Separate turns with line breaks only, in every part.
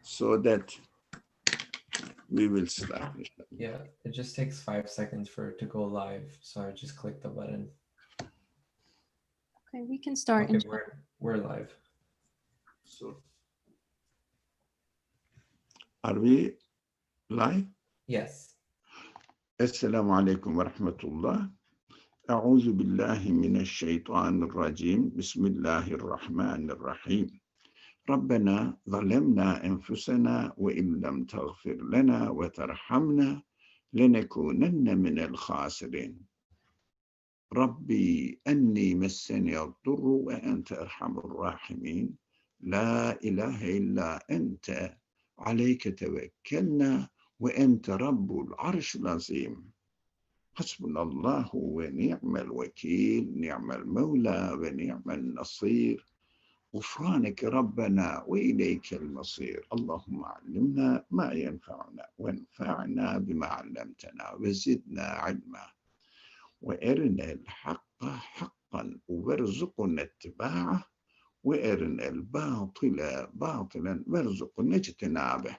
so that we will start.
Yeah, it just takes 5 seconds for it to go live, so I just click the button.
Okay, we can start.
Okay, we're live.
So, are we live?
Yes.
Assalamu alaikum wa rahmatullah. أعوذ بالله من الشيطان الرجيم بسم الله الرحمن الرحيم ربنا ظلمنا أنفسنا وإن لم تغفر لنا وترحمنا لنكونن من الخاسرين ربي أني مسني الضر وأنت أرحم الراحمين لا إله إلا أنت عليك توكلنا وأنت رب العرش العظيم حسبنا الله ونعم الوكيل نعم المولى ونعم النصير غفرانك ربنا وإليك المصير اللهم علمنا ما ينفعنا وانفعنا بما علمتنا وزدنا علما وأرنا الحق حقا وارزقنا اتباعه وأرنا الباطل باطلا وارزقنا اجتنابه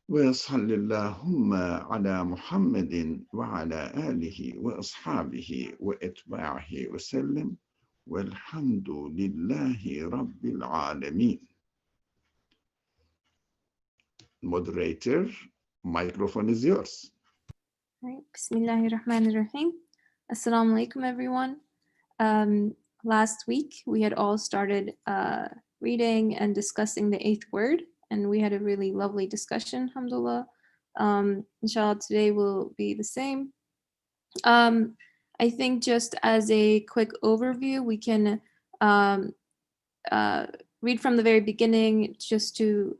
وصل اللهم على محمد وعلى آله وأصحابه وأتباعه وسلم والحمد لله رب العالمين. Moderator, microphone is yours.
Right. Bismillahirrahmanirrahim. Assalamu alaikum, everyone. Last week, we had all started reading and discussing the 8th word, and we had a really lovely discussion, alhamdulillah. Inshallah, today will be the same. I think just as a quick overview, we can read from the very beginning just to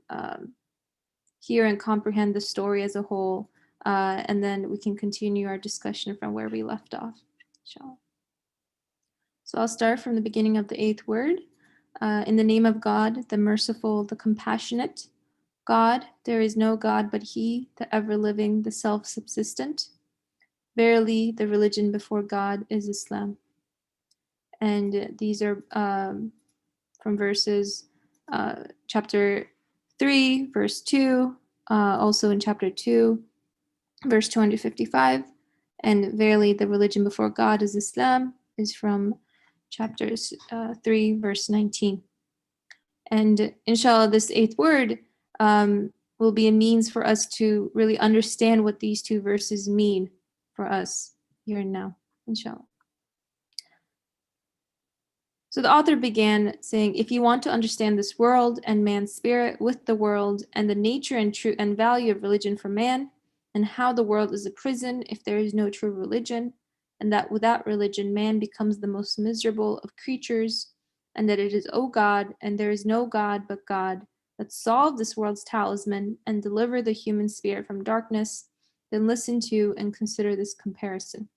hear and comprehend the story as a whole, and then we can continue our discussion from where we left off, inshallah. So I'll start from the beginning of the 8th word. In the name of God, the merciful, the compassionate. God, there is no God but He, the ever-living, the self-subsistent. Verily, the religion before God is Islam. And these are from verses chapter 3, verse 2, also in chapter 2, verse 255. And verily, the religion before God is Islam is from chapters 3, verse 19. And inshallah, this 8th word will be a means for us to really understand what these two verses mean for us here and now, inshallah. So the author began saying, if you want to understand this world and man's spirit with the world and the nature and true and value of religion for man, and how the world is a prison if there is no true religion, and that without religion man becomes the most miserable of creatures, and that it is, O God, and there is no God but God, that solve this world's talisman and deliver the human spirit from darkness, then listen to and consider this comparison.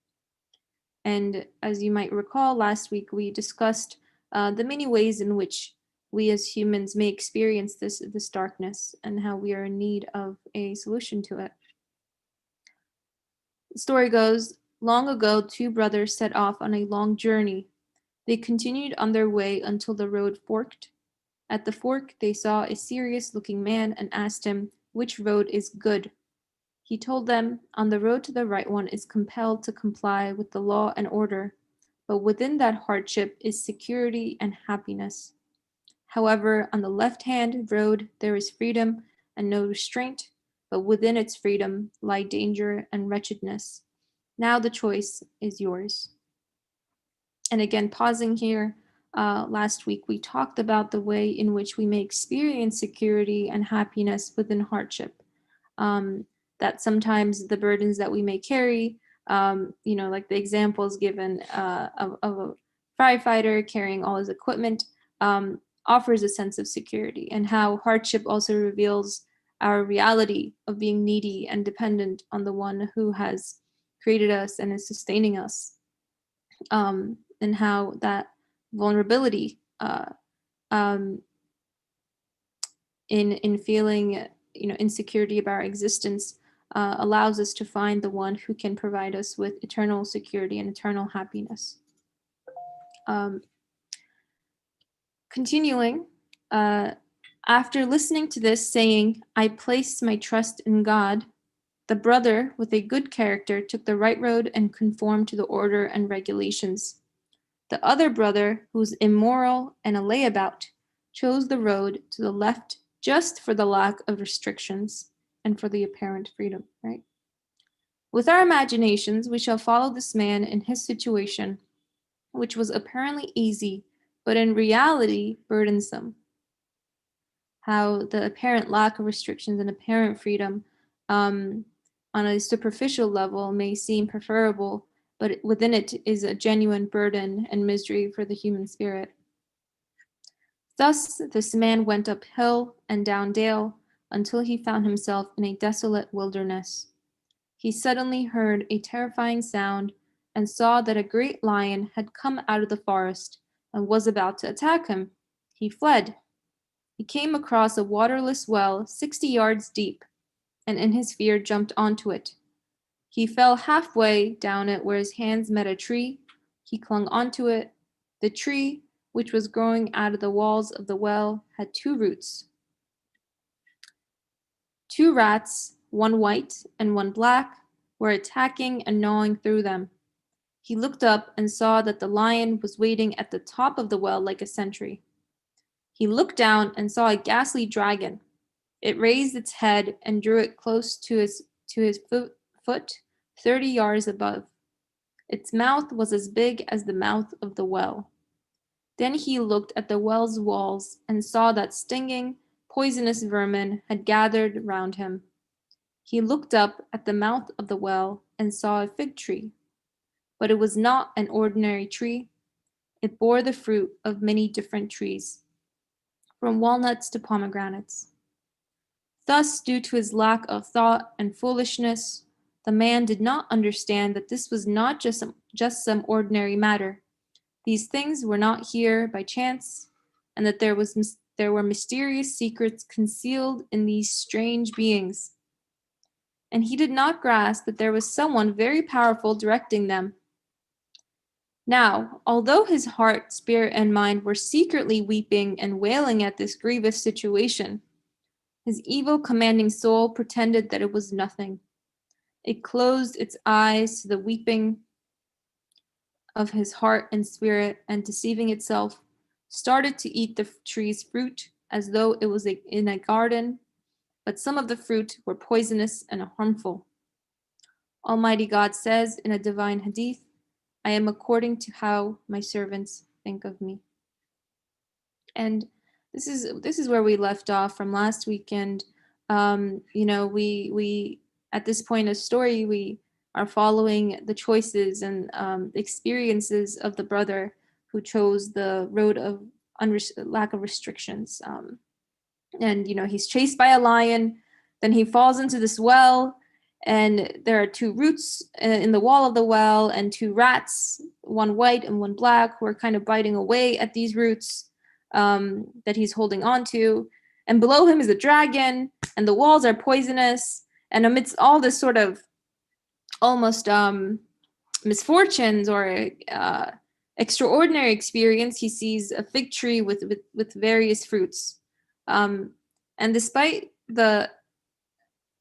And as you might recall, last week we discussed the many ways in which we as humans may experience this darkness and how we are in need of a solution to it. The story goes, long ago, 2 brothers set off on a long journey. They continued on their way until the road forked. At the fork, they saw a serious-looking man and asked him, which road is good? He told them, on the road to the right one is compelled to comply with the law and order, but within that hardship is security and happiness. However, on the left-hand road there is freedom and no restraint, but within its freedom lie danger and wretchedness. Now the choice is yours. And again, pausing here, last week we talked about the way in which we may experience security and happiness within hardship. That sometimes the burdens that we may carry, like the examples given of a firefighter carrying all his equipment, offers a sense of security, and how hardship also reveals our reality of being needy and dependent on the one who has created us and is sustaining us, and how that vulnerability in feeling insecurity about our existence allows us to find the one who can provide us with eternal security and eternal happiness. Continuing, After listening to this, saying, I placed my trust in God, the brother with a good character took the right road and conformed to the order and regulations. The other brother, who was immoral and a layabout, chose the road to the left just for the lack of restrictions and for the apparent freedom, right? With our imaginations, we shall follow this man in his situation, which was apparently easy, but in reality burdensome. How the apparent lack of restrictions and apparent freedom on a superficial level may seem preferable, but within it is a genuine burden and misery for the human spirit. Thus this man went up hill and down dale until he found himself in a desolate wilderness. He suddenly heard a terrifying sound and saw that a great lion had come out of the forest and was about to attack him. He fled. He came across a waterless well 60 yards deep, and in his fear jumped onto it. He fell halfway down it where his hands met a tree. He clung onto it. The tree, which was growing out of the walls of the well, had 2 roots. 2 rats, one white and one black, were attacking and gnawing through them. He looked up and saw that the lion was waiting at the top of the well like a sentry. He looked down and saw a ghastly dragon. It raised its head and drew it close to his foot, 30 yards above. Its mouth was as big as the mouth of the well. Then he looked at the well's walls and saw that stinging, poisonous vermin had gathered round him. He looked up at the mouth of the well and saw a fig tree. But it was not an ordinary tree. It bore the fruit of many different trees, from walnuts to pomegranates. Thus, due to his lack of thought and foolishness, the man did not understand that this was not just some ordinary matter. These things were not here by chance, and that there were mysterious secrets concealed in these strange beings. And he did not grasp that there was someone very powerful directing them. Now, although his heart, spirit, and mind were secretly weeping and wailing at this grievous situation, his evil, commanding soul pretended that it was nothing. It closed its eyes to the weeping of his heart and spirit, and deceiving itself, started to eat the tree's fruit as though it was in a garden, but some of the fruit were poisonous and harmful. Almighty God says in a divine hadith, I am according to how my servants think of me. And this is where we left off from last weekend. We at this point of story, we are following the choices and experiences of the brother who chose the road of lack of restrictions. And he's chased by a lion, then he falls into this well, and there are 2 roots in the wall of the well, and 2 rats, one white and one black, who are kind of biting away at these roots that he's holding on to. And below him is a dragon, and the walls are poisonous. And amidst all this sort of almost misfortunes or extraordinary experience, he sees a fig tree with various fruits. And despite the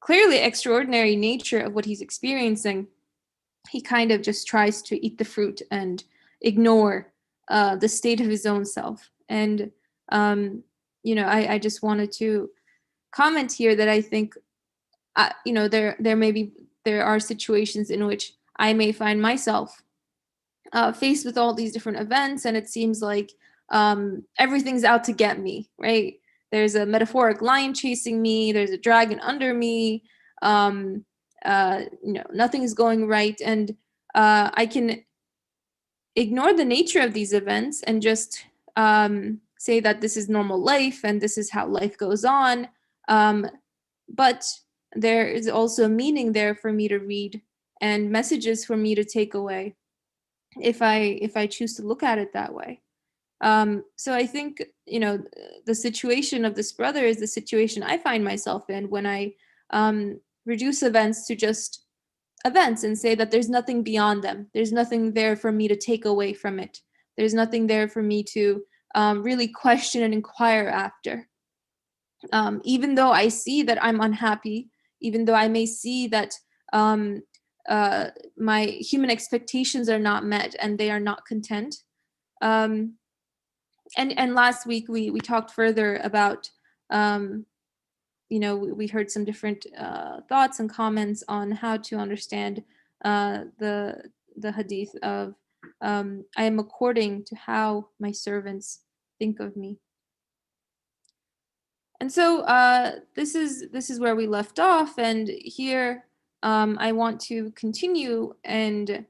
clearly extraordinary nature of what he's experiencing, he kind of just tries to eat the fruit and ignore the state of his own self. And I just wanted to comment here that I think there are situations in which I may find myself faced with all these different events, and it seems like everything's out to get me, right? There's a metaphoric lion chasing me. There's a dragon under me. Nothing's going right. And I can ignore the nature of these events and just say that this is normal life and this is how life goes on. But there is also meaning there for me to read and messages for me to take away if I choose to look at it that way. So I think, the situation of this brother is the situation I find myself in when I reduce events to just events and say that there's nothing beyond them. There's nothing there for me to take away from it. There's nothing there for me to really question and inquire after. Even though I see that I'm unhappy, even though I may see that my human expectations are not met and they are not content. And last week we talked further about, we heard some different thoughts and comments on how to understand the hadith of I am according to how my servants think of me. And so this is where we left off, and here I want to continue and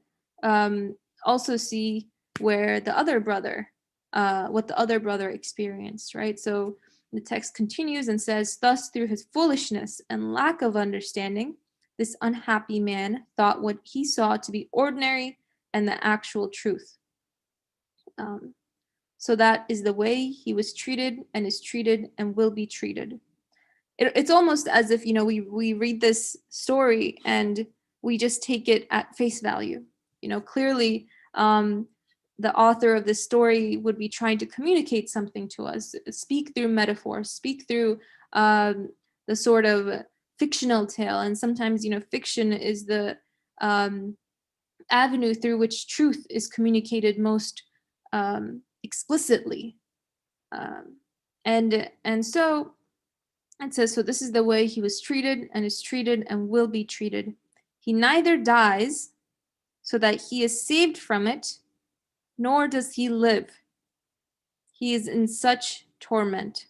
also see where the other brother, what the other brother experienced, right? So the text continues and says, "Thus through his foolishness and lack of understanding, this unhappy man thought what he saw to be ordinary and the actual truth. So that is the way he was treated and is treated and will be treated." It's almost as if, we read this story and we just take it at face value. Clearly, the author of this story would be trying to communicate something to us, speak through metaphor, speak through the sort of fictional tale. And sometimes, fiction is the avenue through which truth is communicated most explicitly. And so it says, so this is the way he was treated and is treated and will be treated. He neither dies so that he is saved from it, nor does he live. He is in such torment.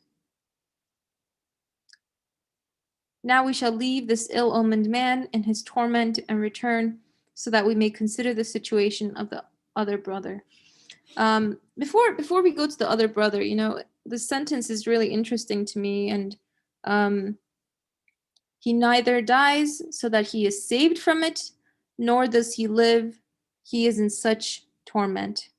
Now we shall leave this ill-omened man in his torment and return so that we may consider the situation of the other brother. Before we go to the other brother, the sentence is really interesting to me, and he neither dies so that he is saved from it, nor does he live. He is in such torment.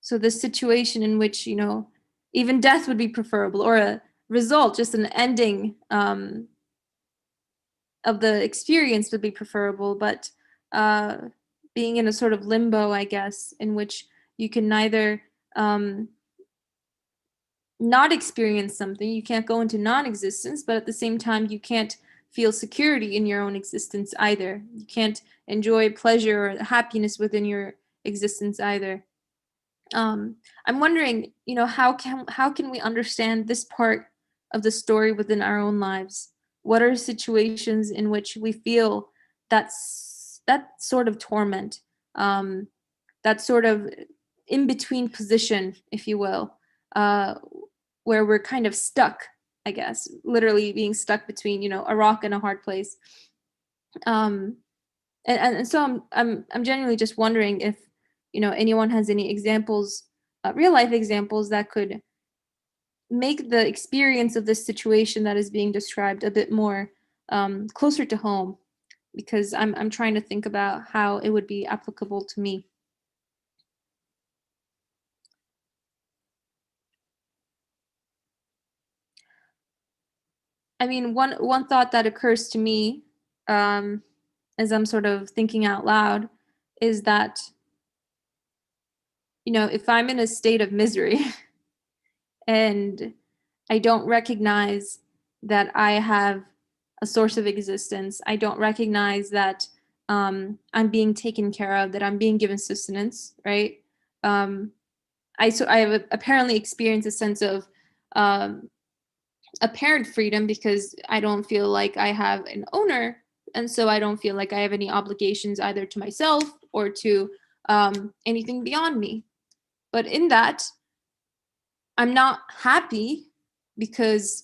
So the situation in which, even death would be preferable, or a result, just an ending of the experience would be preferable, but being in a sort of limbo, I guess, in which you can neither not experience something, you can't go into non-existence, but at the same time, you can't feel security in your own existence either. You can't enjoy pleasure or happiness within your existence either. I'm wondering, how can we understand this part of the story within our own lives? What are situations in which we feel that sort of torment, that sort of in-between position, if you will, where we're kind of stuck, I guess, literally being stuck between, a rock and a hard place. And so I'm genuinely just wondering if, anyone has any examples, real life examples that could make the experience of this situation that is being described a bit more closer to home, because I'm trying to think about how it would be applicable to me. I mean, one thought that occurs to me as I'm sort of thinking out loud is that, if I'm in a state of misery and I don't recognize that I have a source of existence, I don't recognize that I'm being taken care of, that I'm being given sustenance, right? I have apparently experienced a sense of apparent freedom because I don't feel like I have an owner, and so I don't feel like I have any obligations either to myself or to anything beyond me. But in that, I'm not happy because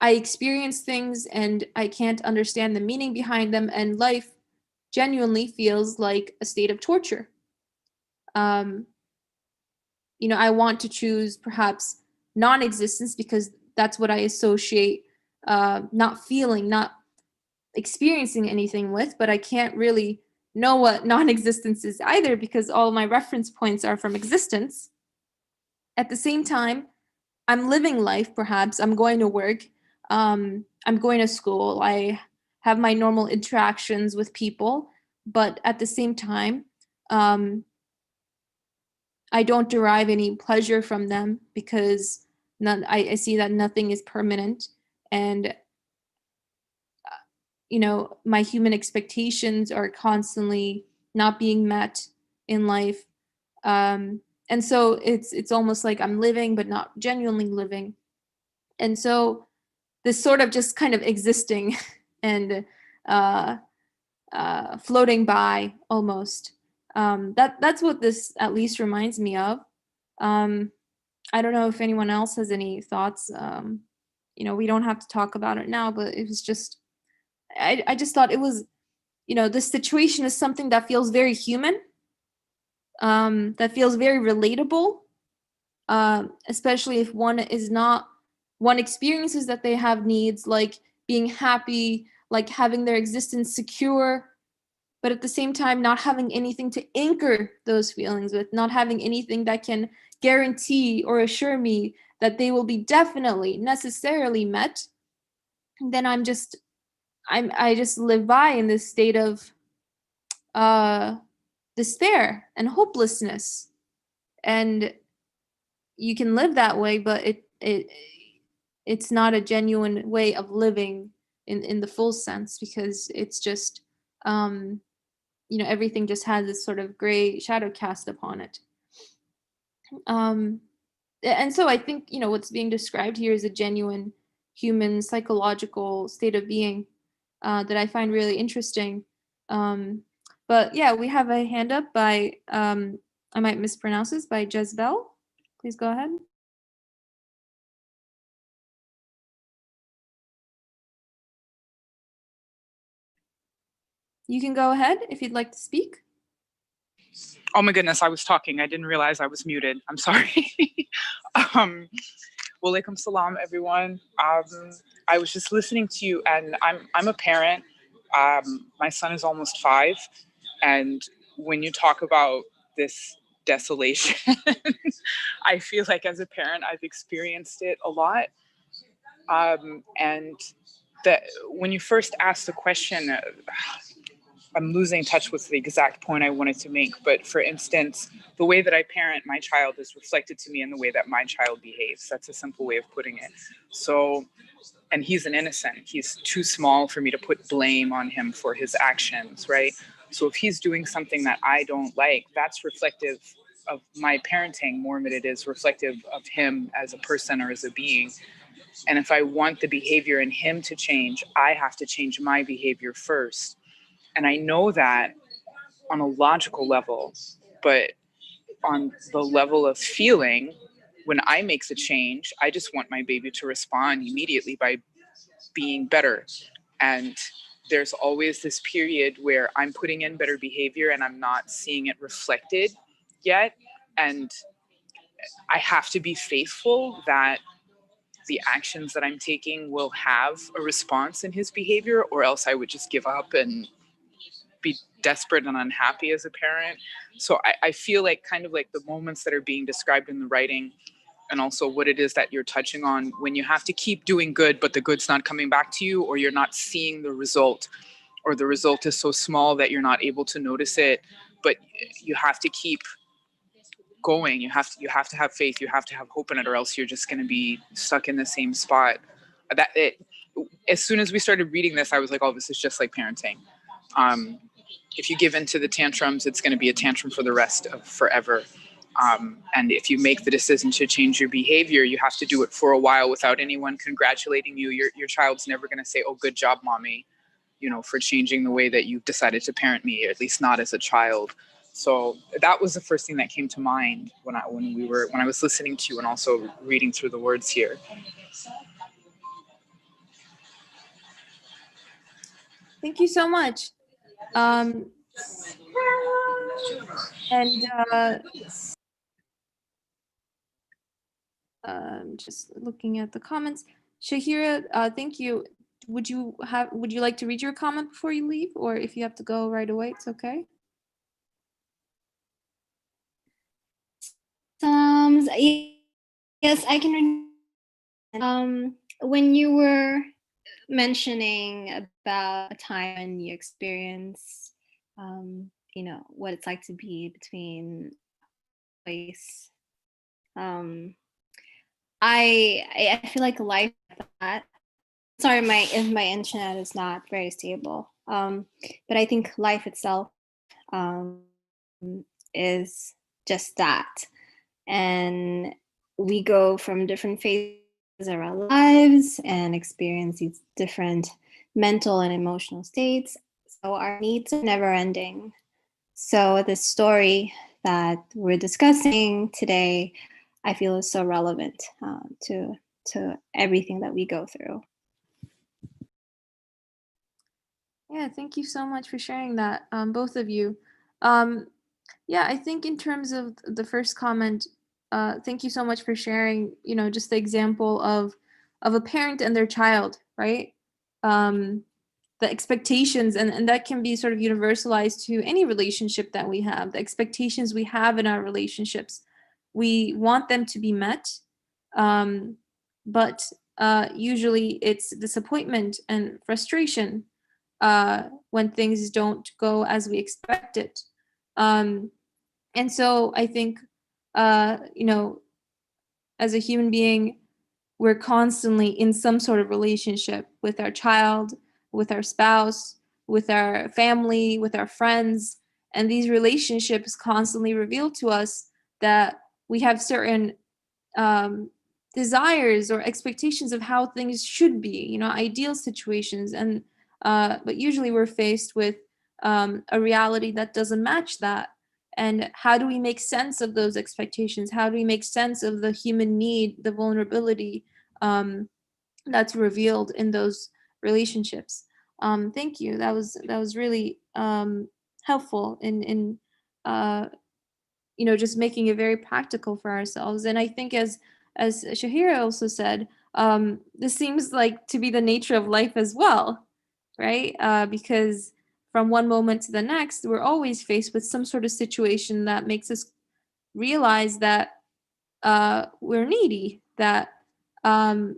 I experience things and I can't understand the meaning behind them, and life genuinely feels like a state of torture. I want to choose perhaps non-existence because that's what I associate not feeling, not experiencing anything with, but I can't really know what non-existence is either because all my reference points are from existence. At the same time, I'm living life, perhaps. I'm going to work. I'm going to school. I have my normal interactions with people, but at the same time, I don't derive any pleasure from them because I see that nothing is permanent, and my human expectations are constantly not being met in life. And so it's almost like I'm living but not genuinely living. And so this sort of just kind of existing and floating by almost. That's what this at least reminds me of. I don't know if anyone else has any thoughts. We don't have to talk about it now, but it was just, I just thought it was, this situation is something that feels very human, that feels very relatable, especially if one experiences that they have needs like being happy, like having their existence secure, but at the same time not having anything to anchor those feelings with, not having anything that can guarantee or assure me that they will be definitely necessarily met. Then I just live by in this state of despair and hopelessness. And you can live that way, but it's not a genuine way of living in the full sense, because it's just everything just has this sort of gray shadow cast upon it. And so I think what's being described here is a genuine human psychological state of being that I find really interesting. But yeah, we have a hand up by I might mispronounce this, by Jezbel. Please go ahead. You can go ahead if you'd like to speak.
Oh my goodness, I was talking. I didn't realize I was muted. I'm sorry. Walaikum salam, everyone. I was just listening to you, and I'm a parent. My son is almost 5, and when you talk about this desolation, I feel like as a parent, I've experienced it a lot. And that when you first asked the question, I'm losing touch with the exact point I wanted to make. But for instance, the way that I parent my child is reflected to me in the way that my child behaves. That's a simple way of putting it. So, and he's an innocent. He's too small for me to put blame on him for his actions, right? So if he's doing something that I don't like, that's reflective of my parenting more than it is reflective of him as a person or as a being. And if I want the behavior in him to change, I have to change my behavior first. And I know that on a logical level, but on the level of feeling, when I make the change, I just want my baby to respond immediately by being better. And there's always this period where I'm putting in better behavior and I'm not seeing it reflected yet. And I have to be faithful that the actions that I'm taking will have a response in his behavior, or else I would just give up and be desperate and unhappy as a parent. So I feel like kind of like the moments that are being described in the writing, and also what it is that you're touching on, when you have to keep doing good, but the good's not coming back to you, or you're not seeing the result, or the result is so small that you're not able to notice it, but you have to keep going. You have to have faith. You have to have hope in it, or else you're just going to be stuck in the same spot. As soon as we started reading this, I was like, oh, this is just like parenting. If you give into the tantrums, it's going to be a tantrum for the rest of forever. And if you make the decision to change your behavior, you have to do it for a while without anyone congratulating you. Your child's never going to say, oh, good job, mommy, for changing the way that you decided to parent me, at least not as a child. So that was the first thing that came to mind when I was listening to you and also reading through the words here.
Thank you so much. Just looking at the comments. Shahira, thank you. Would you like to read your comment before you leave, or if you have to go right away, it's okay?
Yes, I can read. When you were mentioning about a time when you experience, what it's like to be between place. I feel like life that. Sorry, if my internet is not very stable. But I think life itself um, is just that, and we go from different phases of our lives and experience these different mental and emotional states. So our needs are never ending. So the story that we're discussing today, I feel is so relevant to everything that we go through.
Yeah, thank you so much for sharing that, both of you. Yeah, I think in terms of the first comment, thank you so much for sharing, just the example of a parent and their child, right? The expectations, and that can be sort of universalized to any relationship that we have. The expectations we have in our relationships, we want them to be met, but usually it's disappointment and frustration when things don't go as we expected. And so I think, as a human being, we're constantly in some sort of relationship with our child, with our spouse, with our family, with our friends. And these relationships constantly reveal to us that we have certain desires or expectations of how things should be, ideal situations. And but usually we're faced with a reality that doesn't match that. And how do we make sense of those expectations? How do we make sense of the human need, the vulnerability that's revealed in those relationships? Thank you. That was really helpful in just making it very practical for ourselves. And I think as Shahira also said, this seems like to be the nature of life as well, right? Because from one moment to the next, we're always faced with some sort of situation that makes us realize that we're needy, that um,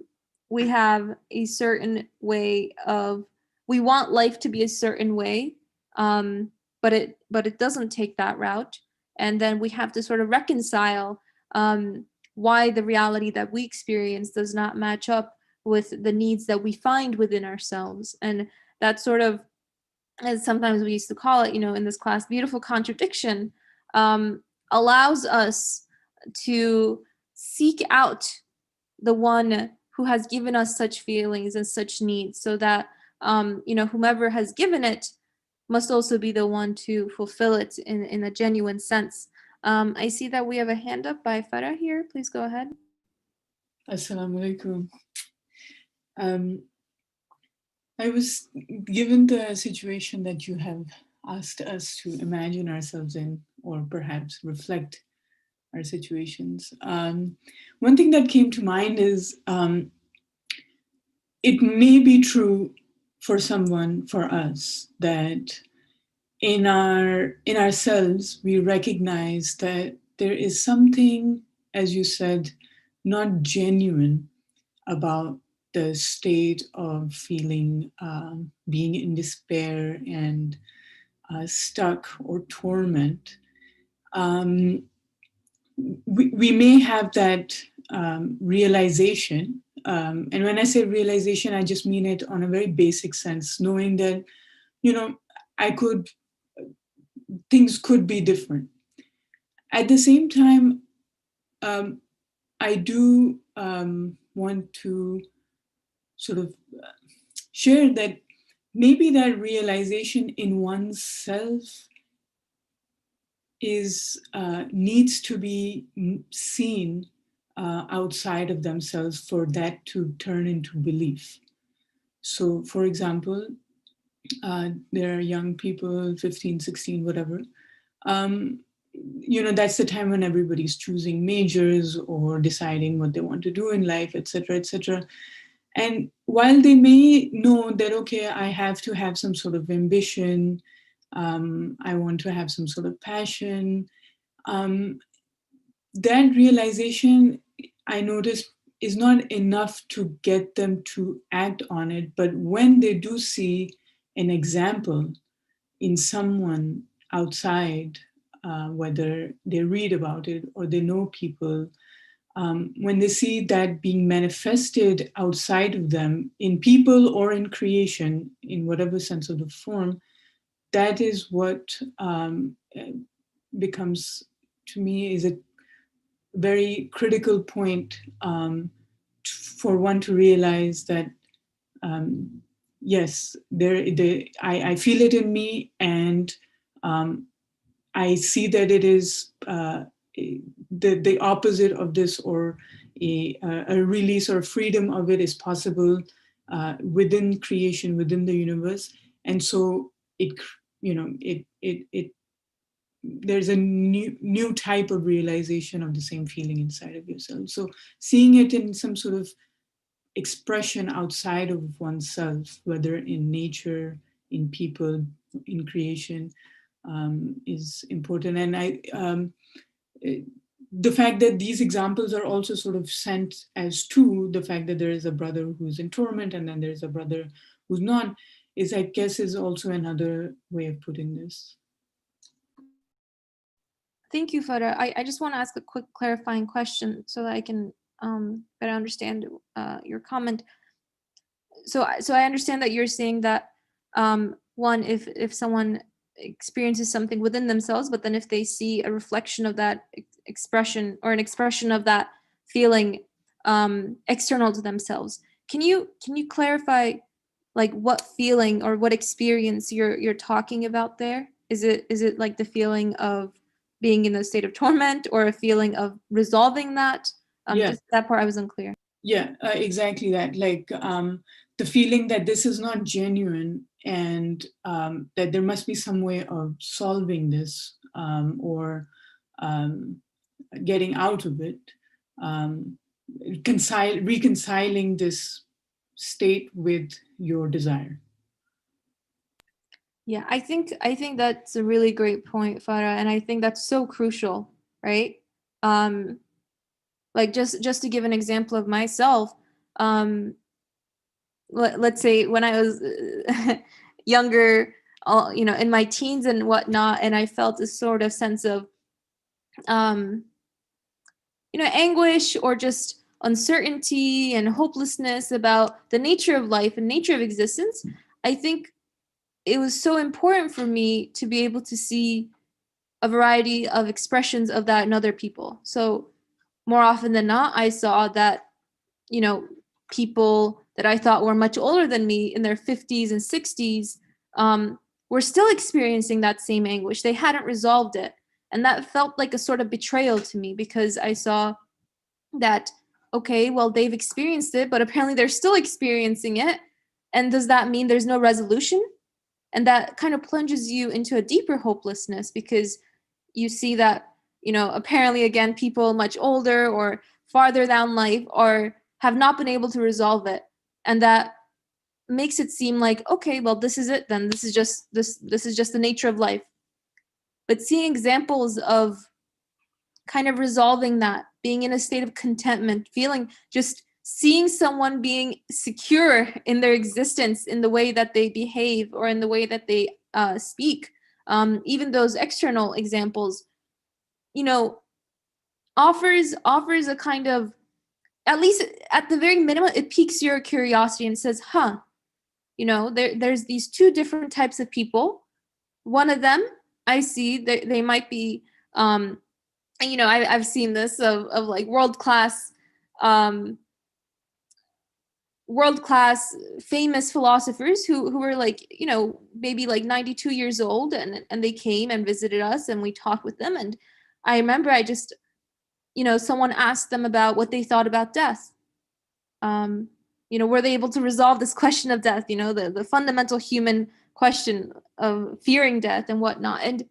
we have a certain way of, we want life to be a certain way, but it doesn't take that route. And then we have to sort of reconcile why the reality that we experience does not match up with the needs that we find within ourselves. And that sort of, as sometimes we used to call it, in this class, beautiful contradiction, allows us to seek out the one who has given us such feelings and such needs, so that whomever has given it must also be the one to fulfill it in a genuine sense. I see that we have a hand up by Farah here. Please go ahead.
Assalamu alaikum. I was given the situation that you have asked us to imagine ourselves in, or perhaps reflect our situations. One thing that came to mind is it may be true for someone, for us, that in ourselves we recognize that there is something, as you said, not genuine about the state of feeling being in despair and stuck or torment. We may have that realization. And when I say realization, I just mean it on a very basic sense, knowing that, things could be different. At the same time, I do want to sort of share that maybe that realization in oneself needs to be seen outside of themselves for that to turn into belief. So, for example, there are young people, 15, 16, whatever. That's the time when everybody's choosing majors or deciding what they want to do in life, et cetera, et cetera. And while they may know that, okay, I have to have some sort of ambition, I want to have some sort of passion, that realization, I noticed, is not enough to get them to act on it. But when they do see an example in someone outside, whether they read about it or they know people when they see that being manifested outside of them in people or in creation, in whatever sense of the form, that is what becomes, to me, is a very critical point for one to realize that yes, I feel it in me, and I see that it is the opposite of this, or a release or freedom of it is possible within creation, within the universe, and so it there's a new type of realization of the same feeling inside of yourself. So seeing it in some sort of expression outside of oneself, whether in nature, in people, in creation, is important. And the fact that these examples are also sort of sent as two, the fact that there is a brother who's in torment and then there's a brother who's not, is, I guess, is also another way of putting this.
Thank you, Farah. I just want to ask a quick clarifying question so that I can better understand your comment. So I understand that you're saying that one, if someone experiences something within themselves, but then if they see a reflection of that expression or an expression of that feeling external to themselves, can you clarify like what feeling or what experience you're talking about there? Is it like the feeling of being in a state of torment, or a feeling of resolving that?
Yeah.
Just that part I was unclear.
Yeah, exactly that. Like the feeling that this is not genuine, and that there must be some way of solving this, or getting out of it, reconciling this state with your desire.
Yeah, I think that's a really great point, Farah, and I think that's so crucial, right? Like just to give an example of myself, let's say when I was younger, in my teens and whatnot, and I felt a sort of sense of, anguish or just uncertainty and hopelessness about the nature of life and nature of existence. I think it was so important for me to be able to see a variety of expressions of that in other people. So more often than not, I saw that, people that I thought were much older than me in their 50s and 60s were still experiencing that same anguish. They hadn't resolved it. And that felt like a sort of betrayal to me, because I saw that, okay, well, they've experienced it, but apparently they're still experiencing it. And does that mean there's no resolution? And that kind of plunges you into a deeper hopelessness, because you see that, apparently, again, people much older or farther down life have not been able to resolve it. And that makes it seem like, okay, well, this is it then. This is just the nature of life. But seeing examples of kind of resolving that, being in a state of contentment, just seeing someone being secure in their existence, in the way that they behave or in the way that they speak, even those external examples, offers a kind of, at least at the very minimum, it piques your curiosity and says, there's these two different types of people. One of them, I see they might be, I've seen this of like world-class famous philosophers who were like, maybe like 92 years old, and they came and visited us and we talked with them. And I remember someone asked them about what they thought about death. Were they able to resolve this question of death, the fundamental human question of fearing death and whatnot. And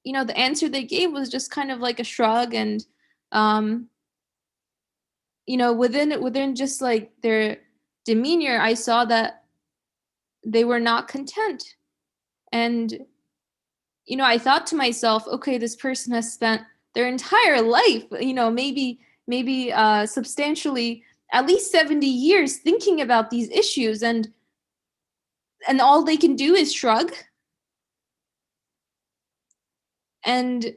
the answer they gave was just kind of like a shrug, and within just like their demeanor, I saw that they were not content. And I thought to myself, okay, this person has spent their entire life, maybe substantially at least 70 years thinking about these issues, and all they can do is shrug. And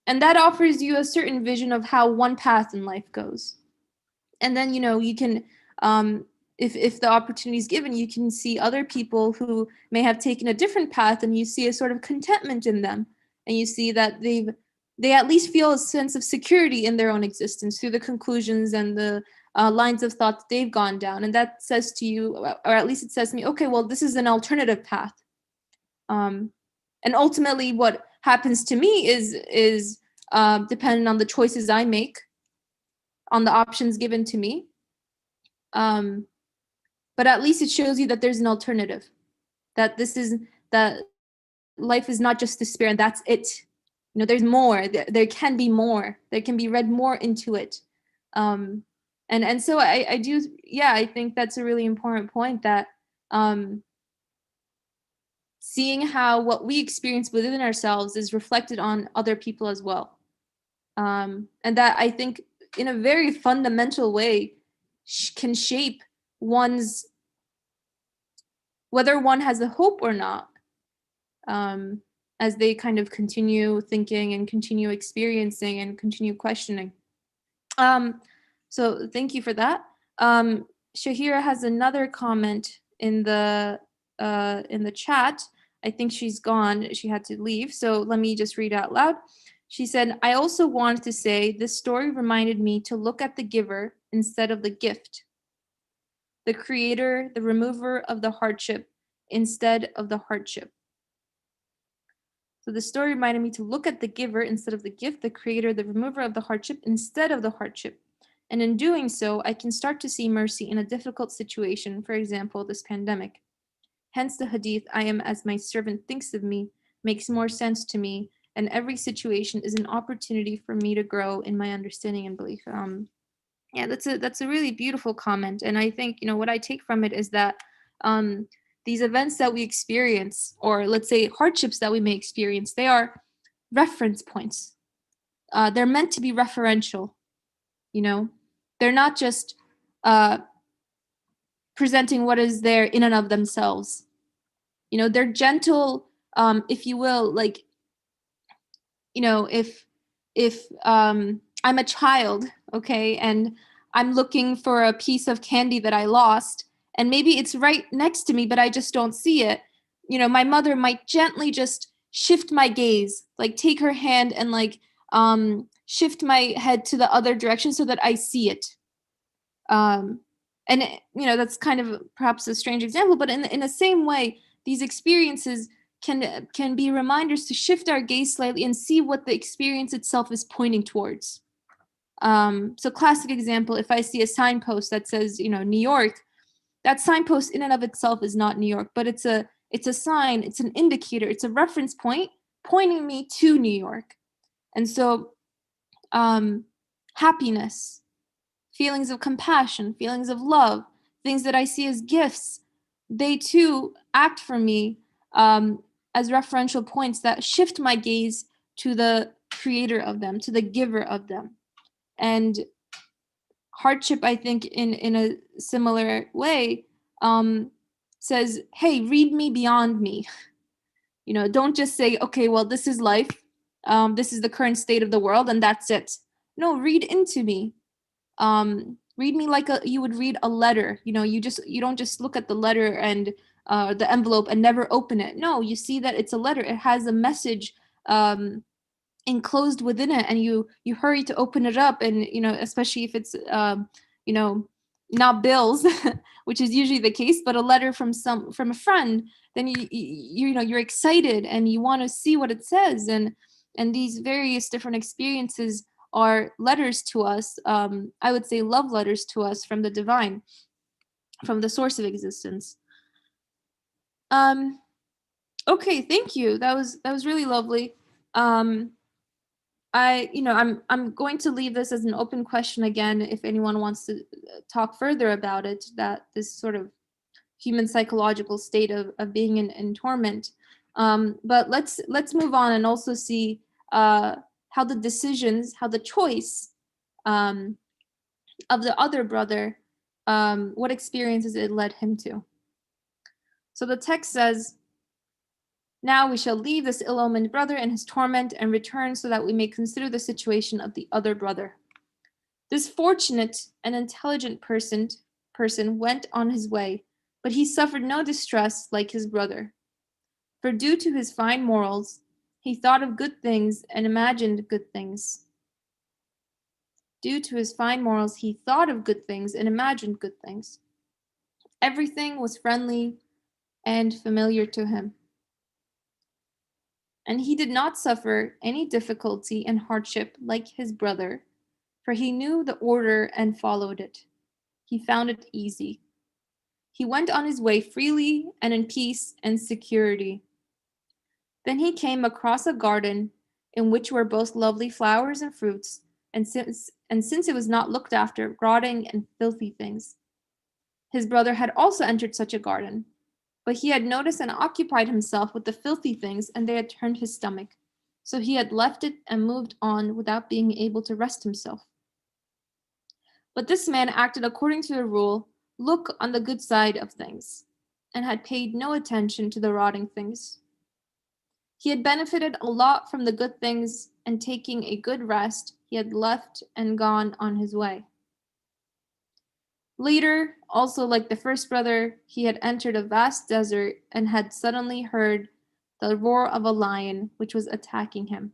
And that offers you a certain vision of how one path in life goes. And then, you can, if the opportunity is given, you can see other people who may have taken a different path, and you see a sort of contentment in them. And you see that they at least feel a sense of security in their own existence through the conclusions and the lines of thought that they've gone down. And that says to you, or at least it says to me, okay, well, this is an alternative path. And ultimately what happens to me is dependent on the choices I make, on the options given to me. But at least it shows you that there's an alternative, that life is not just despair and that's it. There's more. There can be more. There can be read more into it. And so I do, I think that's a really important point, that seeing how what we experience within ourselves is reflected on other people as well. And that, I think, in a very fundamental way can shape whether one has a hope or not, as they kind of continue thinking and continue experiencing and continue questioning. So thank you for that. Shahira has another comment in the chat. I think she's gone. She had to leave. So let me just read out loud. She said, I also wanted to say this story reminded me to look at the giver instead of the gift, the creator, the remover of the hardship instead of the hardship. So the story reminded me to look at the giver instead of the gift, the creator, the remover of the hardship instead of the hardship. And in doing so, I can start to see mercy in a difficult situation, for example, this pandemic. Hence the hadith, I am as my servant thinks of me, makes more sense to me, and every situation is an opportunity for me to grow in my understanding and belief. Yeah, that's a really beautiful comment. And I think, what I take from it is that these events that we experience, or let's say hardships that we may experience, they are reference points. They're meant to be referential. They're not just presenting what is there in and of themselves. They're gentle, if you will, like, if I'm a child, okay, and I'm looking for a piece of candy that I lost, and maybe it's right next to me, but I just don't see it. My mother might gently just shift my gaze, like take her hand and like shift my head to the other direction so that I see it. And that's kind of perhaps a strange example, but in the same way, these experiences can be reminders to shift our gaze slightly and see what the experience itself is pointing towards. So classic example, if I see a signpost that says, New York, that signpost in and of itself is not New York, but it's a sign, it's an indicator, it's a reference point pointing me to New York. And so happiness, feelings of compassion, feelings of love, things that I see as gifts, they too act for me as referential points that shift my gaze to the creator of them, to the giver of them. And hardship, I think, in a similar way, says, hey, read me beyond me. Don't just say, okay, well, this is life. This is the current state of the world, and that's it. No, read into me. Read me like you would read a letter. You don't just look at the letter and the envelope and never open it. No, you see that it's a letter. It has a message enclosed within it, and you hurry to open it up, and especially if it's not bills, which is usually the case, but a letter from a friend, then you're excited and you want to see what it says, and these various different experiences are letters to us. I would say love letters to us from the divine, from the source of existence. Okay, thank you. That was really lovely. I'm going to leave this as an open question again, if anyone wants to talk further about it, that this sort of human psychological state of being in torment. But let's move on and also see how the choice of the other brother, what experiences it led him to. So the text says, Now we shall leave this ill-omened brother in his torment and return so that we may consider the situation of the other brother. This fortunate and intelligent person went on his way, but he suffered no distress like his brother. For due to his fine morals, he thought of good things and imagined good things. Due to his fine morals, he thought of good things and imagined good things. Everything was friendly and familiar to him. And he did not suffer any difficulty and hardship like his brother, for he knew the order and followed it. He found it easy. He went on his way freely and in peace and security. Then he came across a garden in which were both lovely flowers and fruits, and since it was not looked after, rotting and filthy things. His brother had also entered such a garden, but he had noticed and occupied himself with the filthy things, and they had turned his stomach. So he had left it and moved on without being able to rest himself. But this man acted according to the rule, look on the good side of things, and had paid no attention to the rotting things. He had benefited a lot from the good things, and taking a good rest, he had left and gone on his way. Later, also like the first brother, he had entered a vast desert and had suddenly heard the roar of a lion which was attacking him.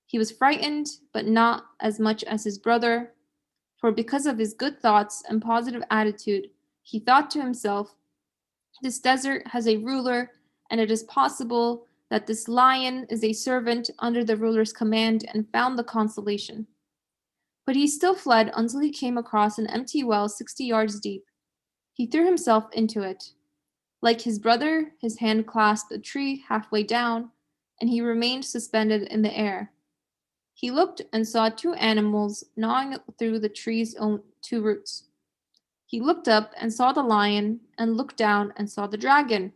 He was frightened, but not as much as his brother, for because of his good thoughts and positive attitude, he thought to himself, this desert has a ruler, and it is possible that this lion is a servant under the ruler's command, and found the consolation. But he still fled until he came across an empty well 60 yards deep. He threw himself into it. Like his brother, his hand clasped a tree halfway down, and he remained suspended in the air. He looked and saw two animals gnawing through the tree's own two roots. He looked up and saw the lion, and looked down and saw the dragon.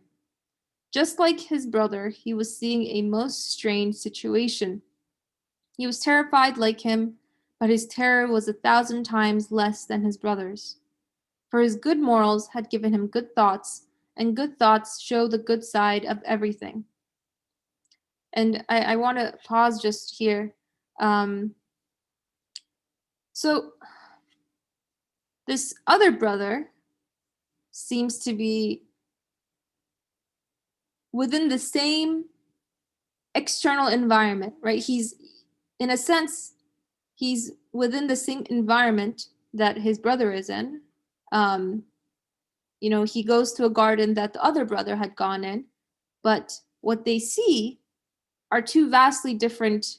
Just like his brother, he was seeing a most strange situation. He was terrified like him, but his terror was 1,000 times less than his brother's. For his good morals had given him good thoughts, and good thoughts show the good side of everything. And I want to pause just here. So this other brother seems to be within the same external environment, right? He's, in a sense, he's within the same environment that his brother is in. He goes to a garden that the other brother had gone in, but what they see are two vastly different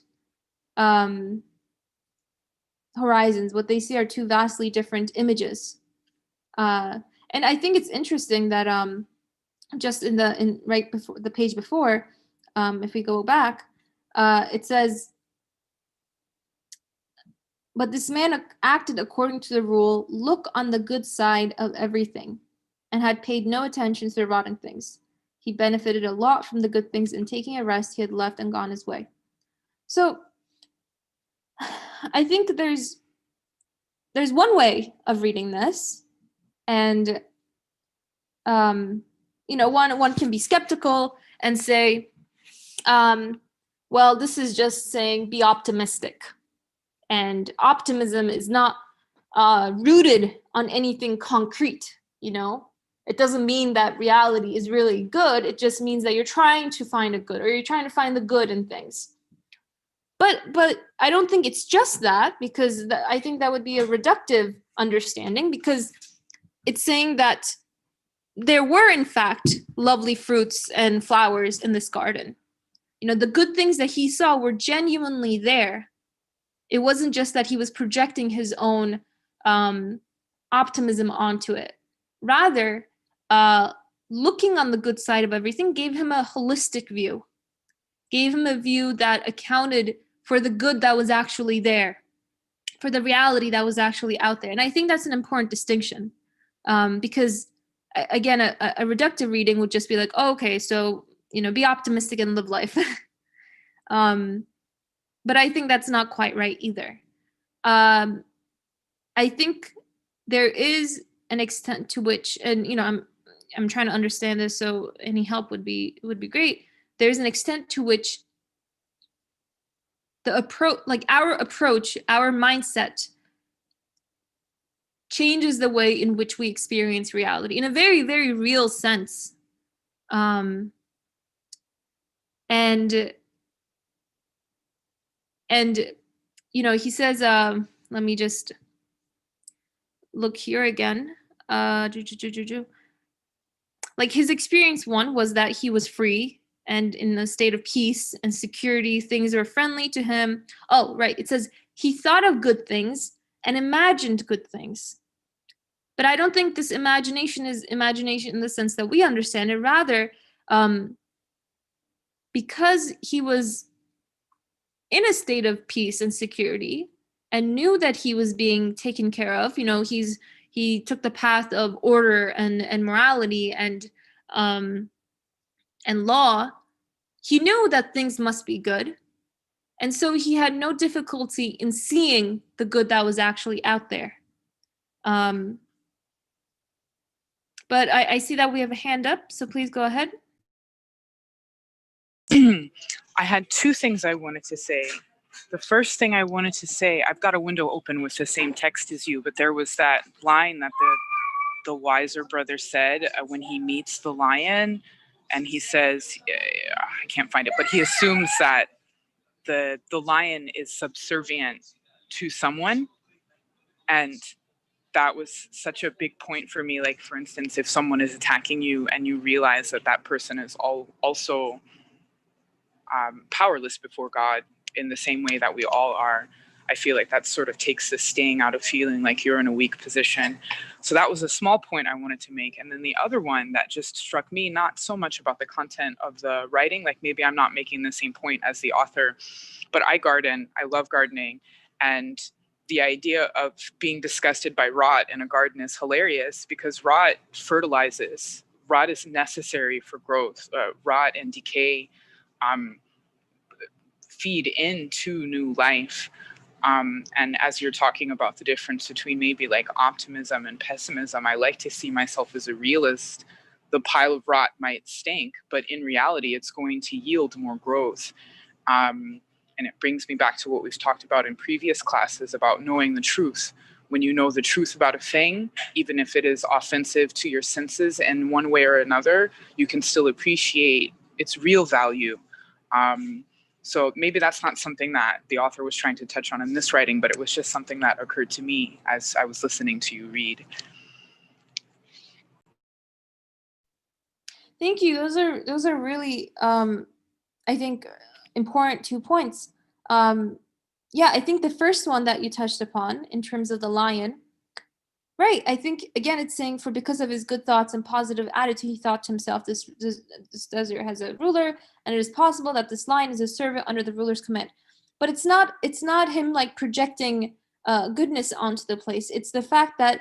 horizons. What they see are two vastly different images. And I think it's interesting that just in right before the page before, if we go back, it says, but this man acted according to the rule, look on the good side of everything, and had paid no attention to the rotten things. He benefited a lot from the good things, and taking a rest, he had left and gone his way. So I think there's one way of reading this, and one can be skeptical and say, well, this is just saying be optimistic. And optimism is not rooted on anything concrete, It doesn't mean that reality is really good. It just means that you're trying to find a good, or you're trying to find the good in things. But I don't think it's just that, because I think that would be a reductive understanding, because it's saying that there were, in fact, lovely fruits and flowers in this garden. The good things that he saw were genuinely there. It wasn't just that he was projecting his own optimism onto it. Rather, looking on the good side of everything gave him a holistic view, gave him a view that accounted for the good that was actually there, for the reality that was actually out there. And I think that's an important distinction, because, again, a reductive reading would just be like, oh, okay, so, be optimistic and live life. But I think that's not quite right either. I think there is an extent to which, and I'm trying to understand this, so any help would be great. There's an extent to which the approach, our mindset changes the way in which we experience reality in a very, very real sense. And you know, he says, let me just look here again. Like his experience one was that he was free and in a state of peace and security. Things were friendly to him. Oh, right. It says he thought of good things and imagined good things. But I don't think this imagination is imagination in the sense that we understand it. Rather, because he was in a state of peace and security and knew that he was being taken care of, you know, he took the path of order and morality and law. He knew that things must be good. And so he had no difficulty in seeing the good that was actually out there. But I see that we have a hand up, so please go ahead.
I had two things I wanted to say. The first thing I wanted to say, I've got a window open with the same text as you, but there was that line that the wiser brother said when he meets the lion, and he says, I can't find it, but he assumes that the lion is subservient to someone. And that was such a big point for me. Like, for instance, if someone is attacking you and you realize that that person is also powerless before God in the same way that we all are, I feel like that sort of takes the sting out of feeling like you're in a weak position. So that was a small point I wanted to make. And then the other one that just struck me, not so much about the content of the writing, like maybe I'm not making the same point as the author, but I garden, I love gardening. And the idea of being disgusted by rot in a garden is hilarious because rot fertilizes. Rot is necessary for growth. Rot and decay feed into new life. And as you're talking about the difference between maybe like optimism and pessimism, I like to see myself as a realist. The pile of rot might stink, but in reality, it's going to yield more growth. And it brings me back to what we've talked about in previous classes about knowing the truth. When you know the truth about a thing, even if it is offensive to your senses in one way or another, you can still appreciate its real value. So maybe that's not something that the author was trying to touch on in this writing, but it was just something that occurred to me as I was listening to you read.
Thank you. Those are really, I think, important 2 points. Yeah, I think the first one that you touched upon in terms of the lion, right? I think again, it's saying for because of his good thoughts and positive attitude, he thought to himself, this desert has a ruler, and it is possible that this lion is a servant under the ruler's command. But it's not him like projecting goodness onto the place. It's the fact that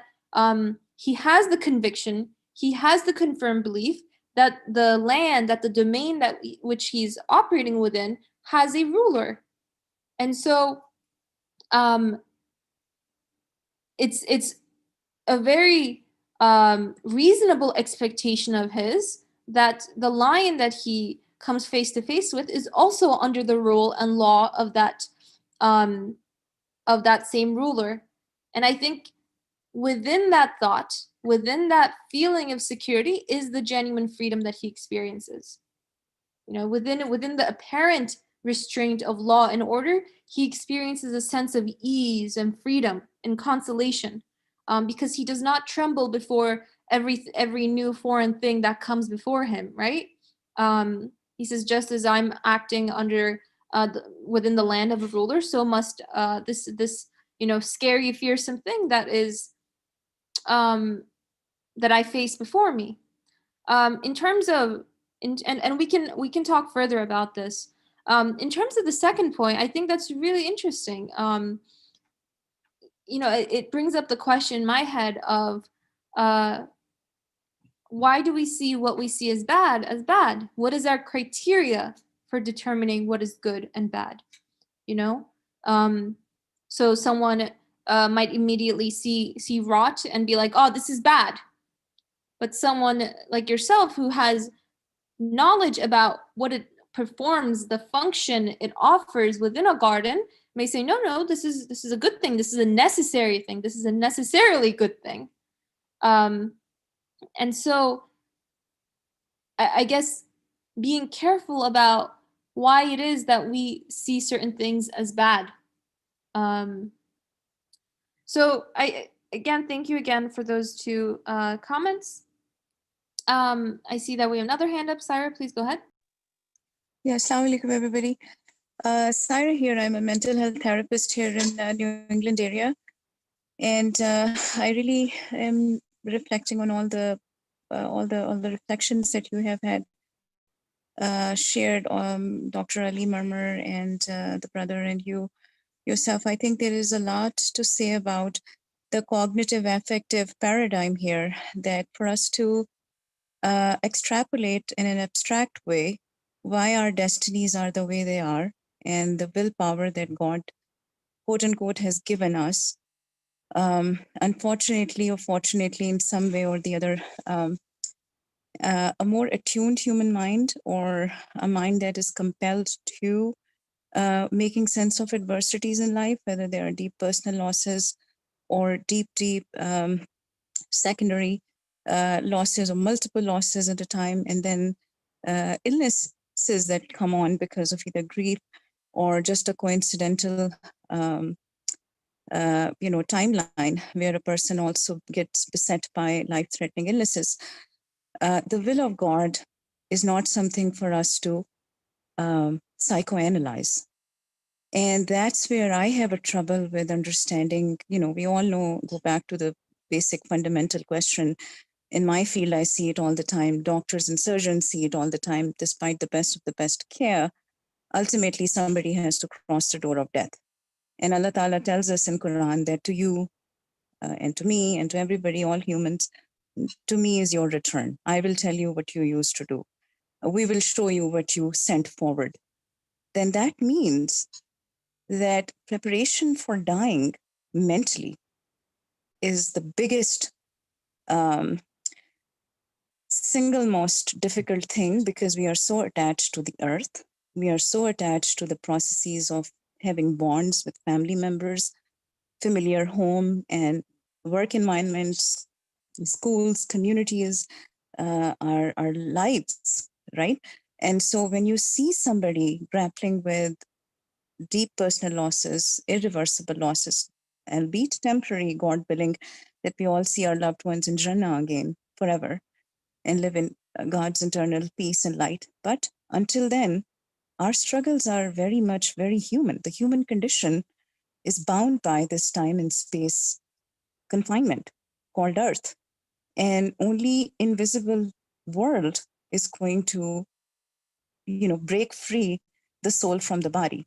he has the conviction, he has the confirmed belief that the land, that the domain that which he's operating within has a ruler. And so it's a very reasonable expectation of his that the lion that he comes face to face with is also under the rule and law of that same ruler. And I think within that thought, within that feeling of security is the genuine freedom that he experiences. You know, within the apparent restraint of law and order, he experiences a sense of ease and freedom and consolation, because he does not tremble before every new foreign thing that comes before him. Right? He says, just as I'm acting under within the land of a ruler, so must this scary, fearsome thing that is that I face before me. In terms of and we can talk further about this. In terms of the second point, I think that's really interesting. It brings up the question in my head of why do we see what we see as bad? What is our criteria for determining what is good and bad? So someone might immediately see rot and be like, oh, this is bad. but someone like yourself who has knowledge about what it performs, the function it offers within a garden, may say, no, this is a good thing. This is a necessary thing. This is a necessarily good thing. And so I guess being careful about why it is that we see certain things as bad. So again, thank you again for those two comments. I see that we have another hand up. Syra, please go ahead.
Yeah, assalamu alaikum, everybody. Syra here. I'm a mental health therapist here in New England area. And I really am reflecting on all the reflections that you have had shared, Dr. Ali Marmar and the brother and you yourself. I think there is a lot to say about the cognitive affective paradigm here, that for us to extrapolate in an abstract way why our destinies are the way they are, and the willpower that God, quote unquote, has given us. Unfortunately or fortunately, in some way or the other, a more attuned human mind, or a mind that is compelled to making sense of adversities in life, whether they are deep personal losses or deep secondary losses, or multiple losses at a time, and then illnesses that come on because of either grief or just a coincidental timeline where a person also gets beset by life-threatening illnesses. The will of God is not something for us to psychoanalyze. And that's where I have a trouble with understanding. We all know, go back to the basic fundamental question. In my field, I see it all the time. Doctors and surgeons see it all the time. Despite the best of the best care, ultimately somebody has to cross the door of death. And Allah Ta'ala tells us in Quran that to you and to me and to everybody, all humans, to me is your return. I will tell you what you used to do. We will show you what you sent forward. Then that means that preparation for dying mentally is the biggest single most difficult thing, because we are so attached to the earth. We are so attached to the processes of having bonds with family members, familiar home and work environments, schools, communities, our lives, right? And so when you see somebody grappling with deep personal losses, irreversible losses, albeit temporary, God willing, that we all see our loved ones in Jannah again forever and live in God's eternal peace and light. But until then, our struggles are very much very human. The human condition is bound by this time and space confinement called Earth. And only invisible world is going to, break free the soul from the body.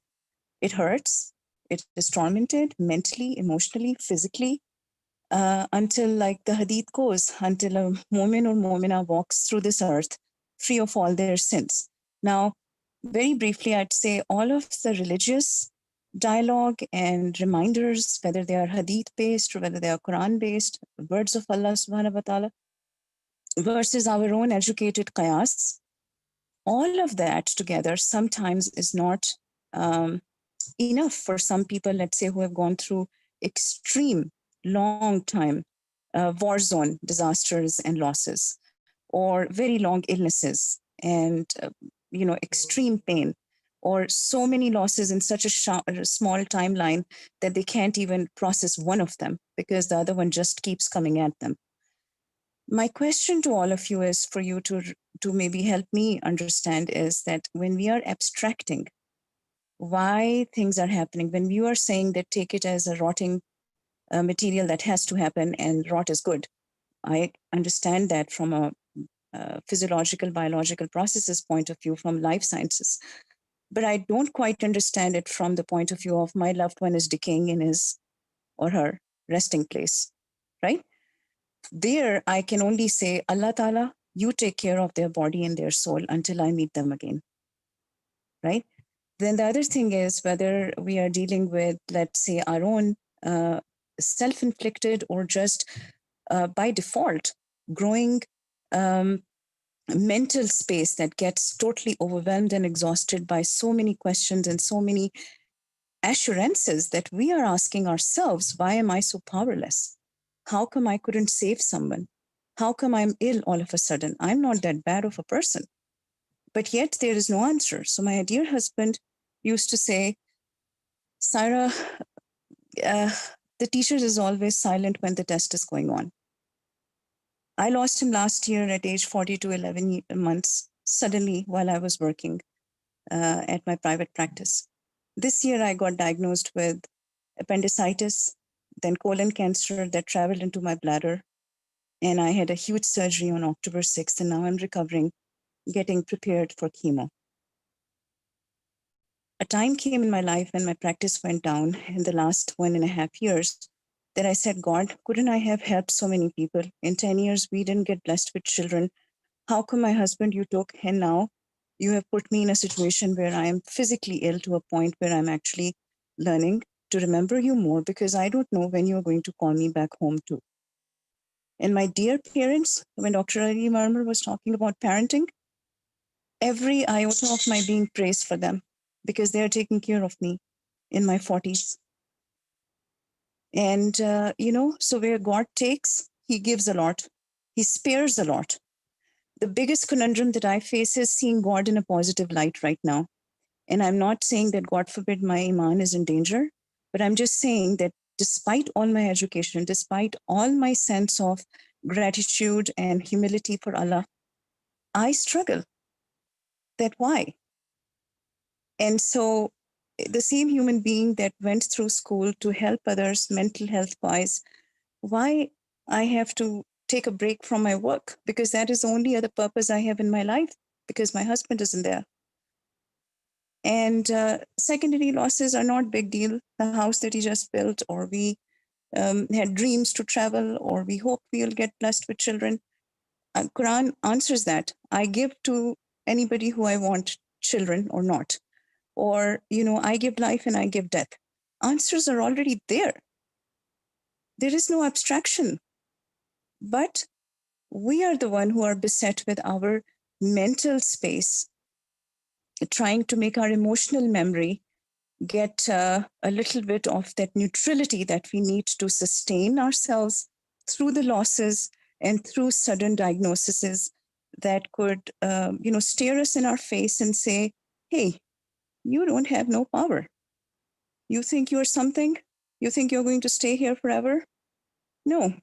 It hurts. It is tormented mentally, emotionally, physically, until, like the Hadith goes, until a mu'min or mu'mina walks through this earth free of all their sins. Now, very briefly, I'd say all of the religious dialogue and reminders, whether they are Hadith-based or whether they are Quran-based, words of Allah subhanahu wa ta'ala, versus our own educated qiyas, all of that together sometimes is not enough for some people, let's say, who have gone through extreme, long time war zone disasters and losses, or very long illnesses and, extreme pain, or so many losses in such a small timeline that they can't even process one of them because the other one just keeps coming at them. My question to all of you is for you to maybe help me understand is that when we are abstracting why things are happening, when you are saying that take it as a rotting material that has to happen and rot is good, I understand that from a physiological, biological processes point of view, from life sciences. But I don't quite understand it from the point of view of my loved one is decaying in his or her resting place, right? There, I can only say, Allah Ta'ala, you take care of their body and their soul until I meet them again, right? Then the other thing is whether we are dealing with, let's say, our own self-inflicted or just by default growing mental space that gets totally overwhelmed and exhausted by so many questions and so many assurances that we are asking ourselves, why am I so powerless? How come I couldn't save someone? How come I'm ill all of a sudden? I'm not that bad of a person. But yet there is no answer. So my dear husband used to say, Saira, the teacher is always silent when the test is going on. I lost him last year at age 42, 11 months, suddenly while I was working at my private practice. This year, I got diagnosed with appendicitis, then colon cancer that traveled into my bladder. And I had a huge surgery on October 6th, and now I'm recovering, getting prepared for chemo. A time came in my life when my practice went down in the last 1.5 years that I said, God, couldn't I have helped so many people? In 10 years, we didn't get blessed with children. How come my husband you took, and now you have put me in a situation where I am physically ill to a point where I'm actually learning to remember you more, because I don't know when you're going to call me back home too. And my dear parents, when Dr. Ali Marmar was talking about parenting, every iota of my being praised for them, because they're taking care of me in my 40s. And, so where God takes, he gives a lot. He spares a lot. The biggest conundrum that I face is seeing God in a positive light right now. And I'm not saying that, God forbid, my iman is in danger, but I'm just saying that despite all my education, despite all my sense of gratitude and humility for Allah, I struggle. That why? And so the same human being that went through school to help others mental health wise, why I have to take a break from my work? Because that is the only other purpose I have in my life, because my husband isn't there. And secondary losses are not big deal. The house that he just built, or we had dreams to travel, or we hope we'll get blessed with children. Quran answers that. I give to anybody who I want children or not. Or, I give life and I give death. Answers are already there. There is no abstraction. But we are the one who are beset with our mental space, trying to make our emotional memory get a little bit of that neutrality that we need to sustain ourselves through the losses and through sudden diagnoses that could, stare us in our face and say, hey, you don't have no power. You think you're something? You think you're going to stay here forever? No.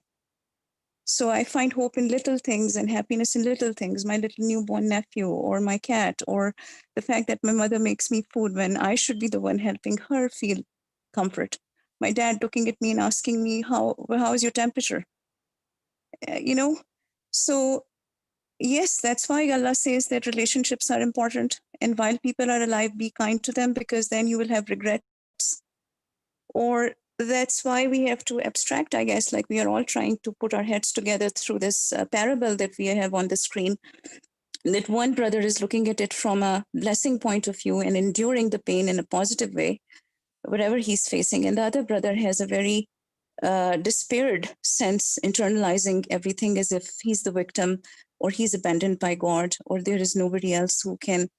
So I find hope in little things and happiness in little things. My little newborn nephew, or my cat, or the fact that my mother makes me food when I should be the one helping her feel comfort. My dad looking at me and asking me, how's your temperature? So yes, that's why Allah says that relationships are important. And while people are alive, be kind to them, because then you will have regrets. Or that's why we have to abstract, I guess, like we are all trying to put our heads together through this parable that we have on the screen, that one brother is looking at it from a blessing point of view and enduring the pain in a positive way, whatever he's facing. And the other brother has a very despaired sense, internalizing everything as if he's the victim, or he's abandoned by God, or there is nobody else who can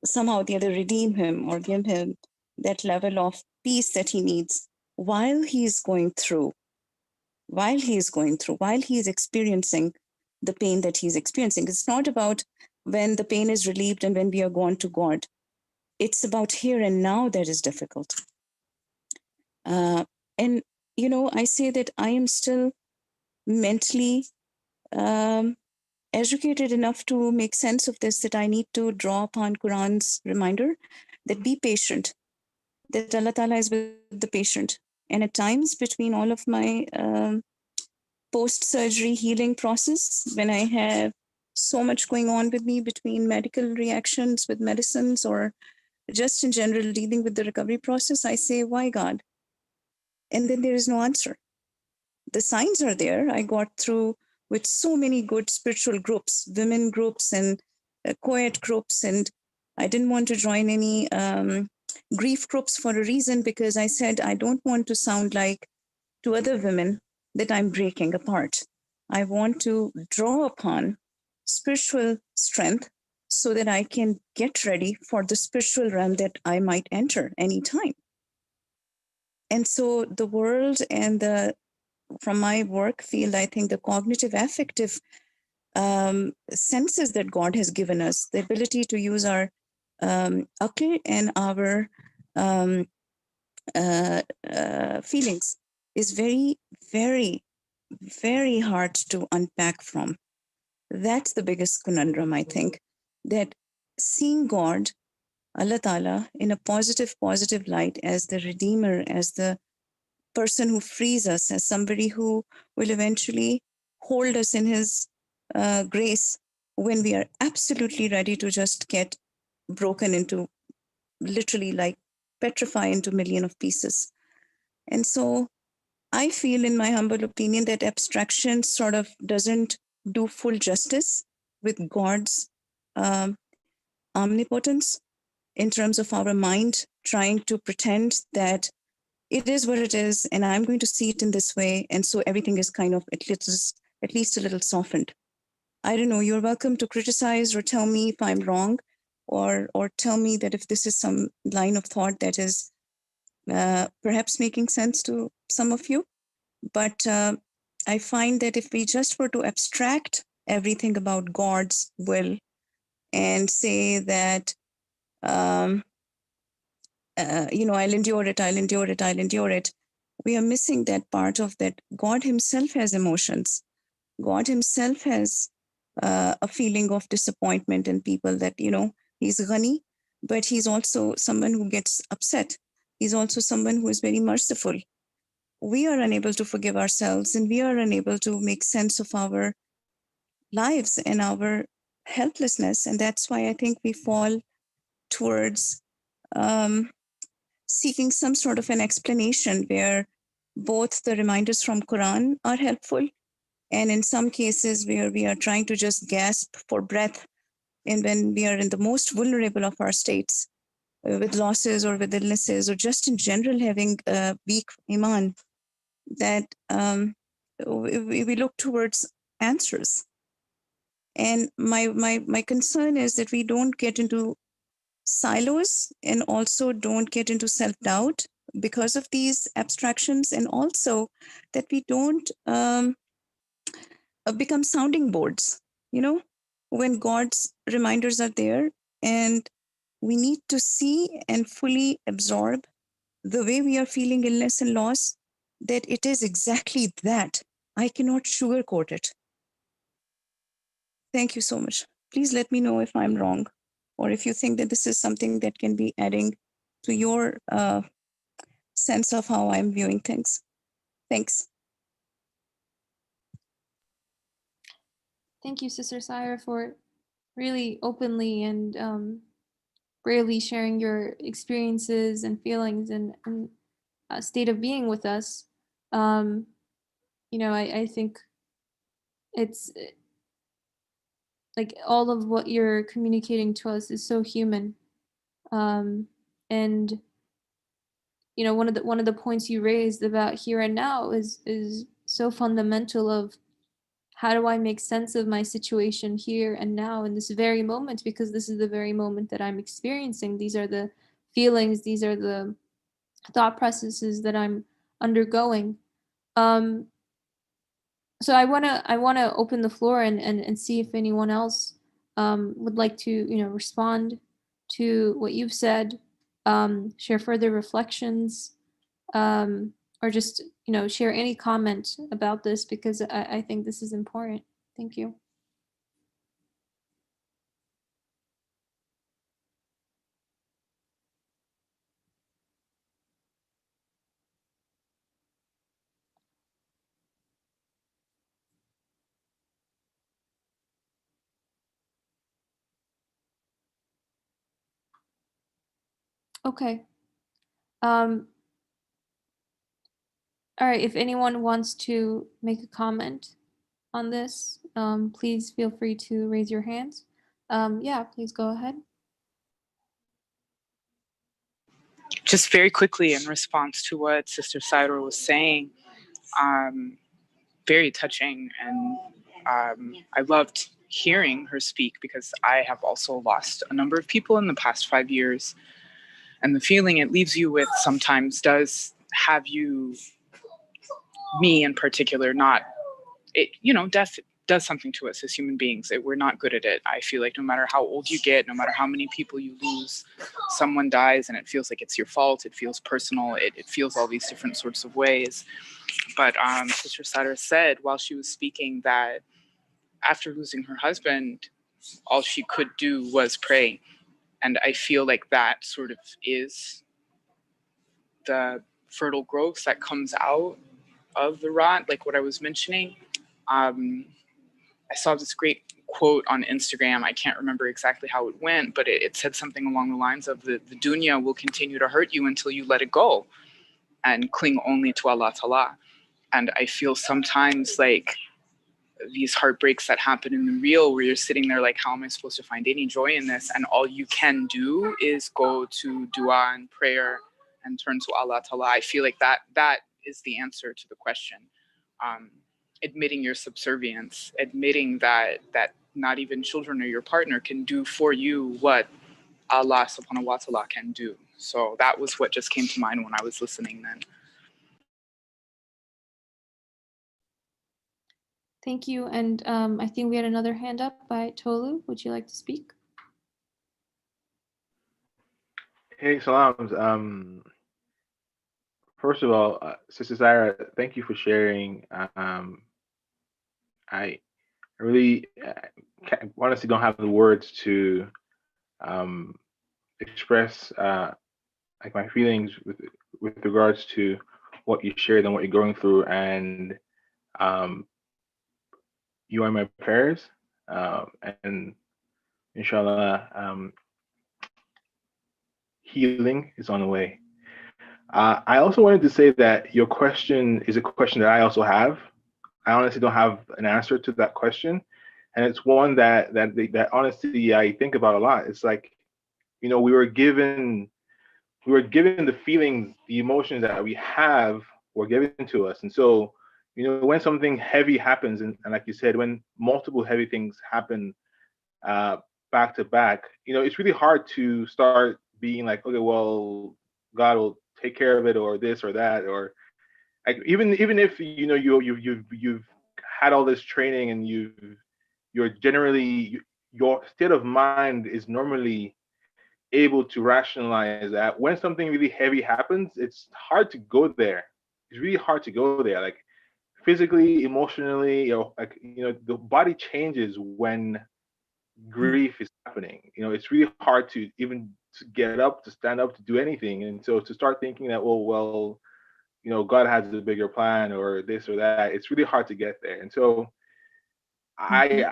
somehow or the other redeem him or give him that level of peace that he needs while he's experiencing the pain that he's experiencing. It's not about when the pain is relieved and when we are gone to God. It's about here and now that is difficult. And, I say that I am still mentally educated enough to make sense of this, that I need to draw upon Quran's reminder that be patient, that Allah Ta'ala is with the patient. And at times between all of my post-surgery healing process, when I have so much going on with me between medical reactions with medicines, or just in general dealing with the recovery process, I say, why God? And then there is no answer. The signs are there. I got through with so many good spiritual groups, women groups and co-ed groups. And I didn't want to join any grief groups for a reason, because I said, I don't want to sound like to other women that I'm breaking apart. I want to draw upon spiritual strength so that I can get ready for the spiritual realm that I might enter anytime. And so the world and from my work field, I think the cognitive affective senses that God has given us, the ability to use our akal and our feelings is very, very, very hard to unpack from. That's the biggest conundrum, I think, that seeing God, Allah Ta'ala, in a positive light as the Redeemer, as the person who frees us, as somebody who will eventually hold us in his grace when we are absolutely ready to just get broken into, literally like petrify into a million of pieces. And so I feel, in my humble opinion, that abstraction sort of doesn't do full justice with God's omnipotence in terms of our mind trying to pretend that it is what it is, and I'm going to see it in this way. And so everything is kind of at least a little softened. I don't know, you're welcome to criticize or tell me if I'm wrong, or tell me that if this is some line of thought that is perhaps making sense to some of you. But I find that if we just were to abstract everything about God's will and say that, I'll endure it, we are missing that part of that God himself has emotions. God himself has a feeling of disappointment in people, that, he's Ghani, but he's also someone who gets upset. He's also someone who is very merciful. We are unable to forgive ourselves, and we are unable to make sense of our lives and our helplessness. And that's why I think we fall towards seeking some sort of an explanation where both the reminders from Quran are helpful, and in some cases where we are trying to just gasp for breath, and when we are in the most vulnerable of our states, with losses or with illnesses, or just in general having a weak iman, that we look towards answers. And my concern is that we don't get into silos, and also don't get into self-doubt because of these abstractions, and also that we don't become sounding boards, when God's reminders are there, and we need to see and fully absorb the way we are feeling illness and loss, that it is exactly that. I cannot sugarcoat it. Thank you so much. Please let me know if I'm wrong, or if you think that this is something that can be adding to your sense of how I'm viewing things. Thanks.
Thank you, Sister Sire, for really openly and bravely sharing your experiences and feelings and state of being with us. I think it's like all of what you're communicating to us is so human. And one of the points you raised about here and now is so fundamental of how do I make sense of my situation here and now in this very moment, because this is the very moment that I'm experiencing. These are the feelings, these are the thought processes that I'm undergoing. So I wanna open the floor and see if anyone else would like to respond to what you've said, share further reflections, or just share any comment about this, because I think this is important. Thank you. Okay. All right, if anyone wants to make a comment on this, please feel free to raise your hands. Yeah, please go ahead.
Just very quickly in response to what Sister Saira was saying, very touching. And I loved hearing her speak because I have also lost a number of people in the past 5 years. And the feeling it leaves you with sometimes does have you, me in particular, not, it, you know, death does something to us as human beings. We're not good at it. I feel like no matter how old you get, no matter how many people you lose, someone dies and it feels like it's your fault. It feels personal. It feels all these different sorts of ways. But Sister Sarah said while she was speaking that after losing her husband, all she could do was pray. And I feel like that sort of is the fertile growth that comes out of the rot, like what I was mentioning. I saw this great quote on Instagram. I can't remember exactly how it went, but it said something along the lines of the dunya will continue to hurt you until you let it go and cling only to Allah Ta'ala. And I feel sometimes like these heartbreaks that happen in the real, where you're sitting there like, how am I supposed to find any joy in this? And all you can do is go to dua and prayer and turn to Allah Ta'ala. I feel like that is the answer to the question. Admitting your subservience, admitting that not even children or your partner can do for you what Allah subhanahu wa ta'ala can do. So that was what just came to mind when I was listening then.
Thank you. And I think we had another hand up by Tolu. Would you like to speak?
Hey, salams. First of all, Sister Zaira, thank you for sharing. I really honestly don't have the words to express like my feelings with regards to what you shared and what you're going through. And you are my prayers, and inshallah, healing is on the way. I also wanted to say that your question is a question that I also have. I honestly don't have an answer to that question, and it's one that honestly I think about a lot. It's like, you know, we were given the feelings, the emotions that we have were given to us, and so, you know, when something heavy happens, and like you said, when multiple heavy things happen back to back, you know, it's really hard to start being like, okay, well, God will take care of it, or this or that, or like even if you know you've had all this training and you're generally, your state of mind is normally able to rationalize that when something really heavy happens, it's hard to go there. It's really hard to go there, like physically, emotionally, you know, like, you know, the body changes when grief is happening. You know, it's really hard to even to get up, to stand up, to do anything. And so to start thinking that, well, you know, God has a bigger plan or this or that, it's really hard to get there. And so I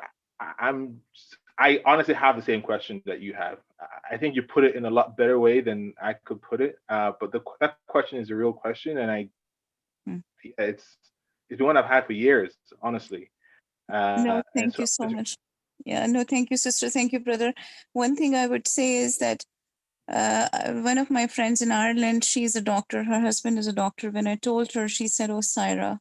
honestly have the same question that you have. I think you put it in a lot better way than I could put it. But that question is a real question, and it's the one I've had for years, honestly.
No, thank you so much. Yeah, no, thank you, sister. Thank you, brother. One thing I would say is that one of my friends in Ireland, she's a doctor. Her husband is a doctor. When I told her, she said, "Oh, Syra."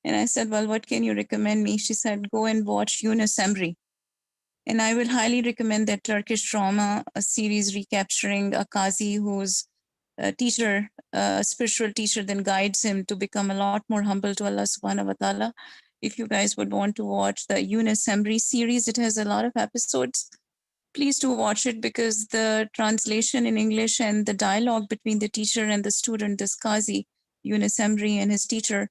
And I said, "Well, what can you recommend me?" She said, "Go and watch Yunus Emre." And I will highly recommend that Turkish drama, a series recapturing a Qazi who's a teacher, a spiritual teacher, then guides him to become a lot more humble to Allah subhanahu wa ta'ala. If you guys would want to watch the Yunus Emre series, it has a lot of episodes. Please do watch it, because the translation in English and the dialogue between the teacher and the student, this Qazi, Yunus Emre, and his teacher,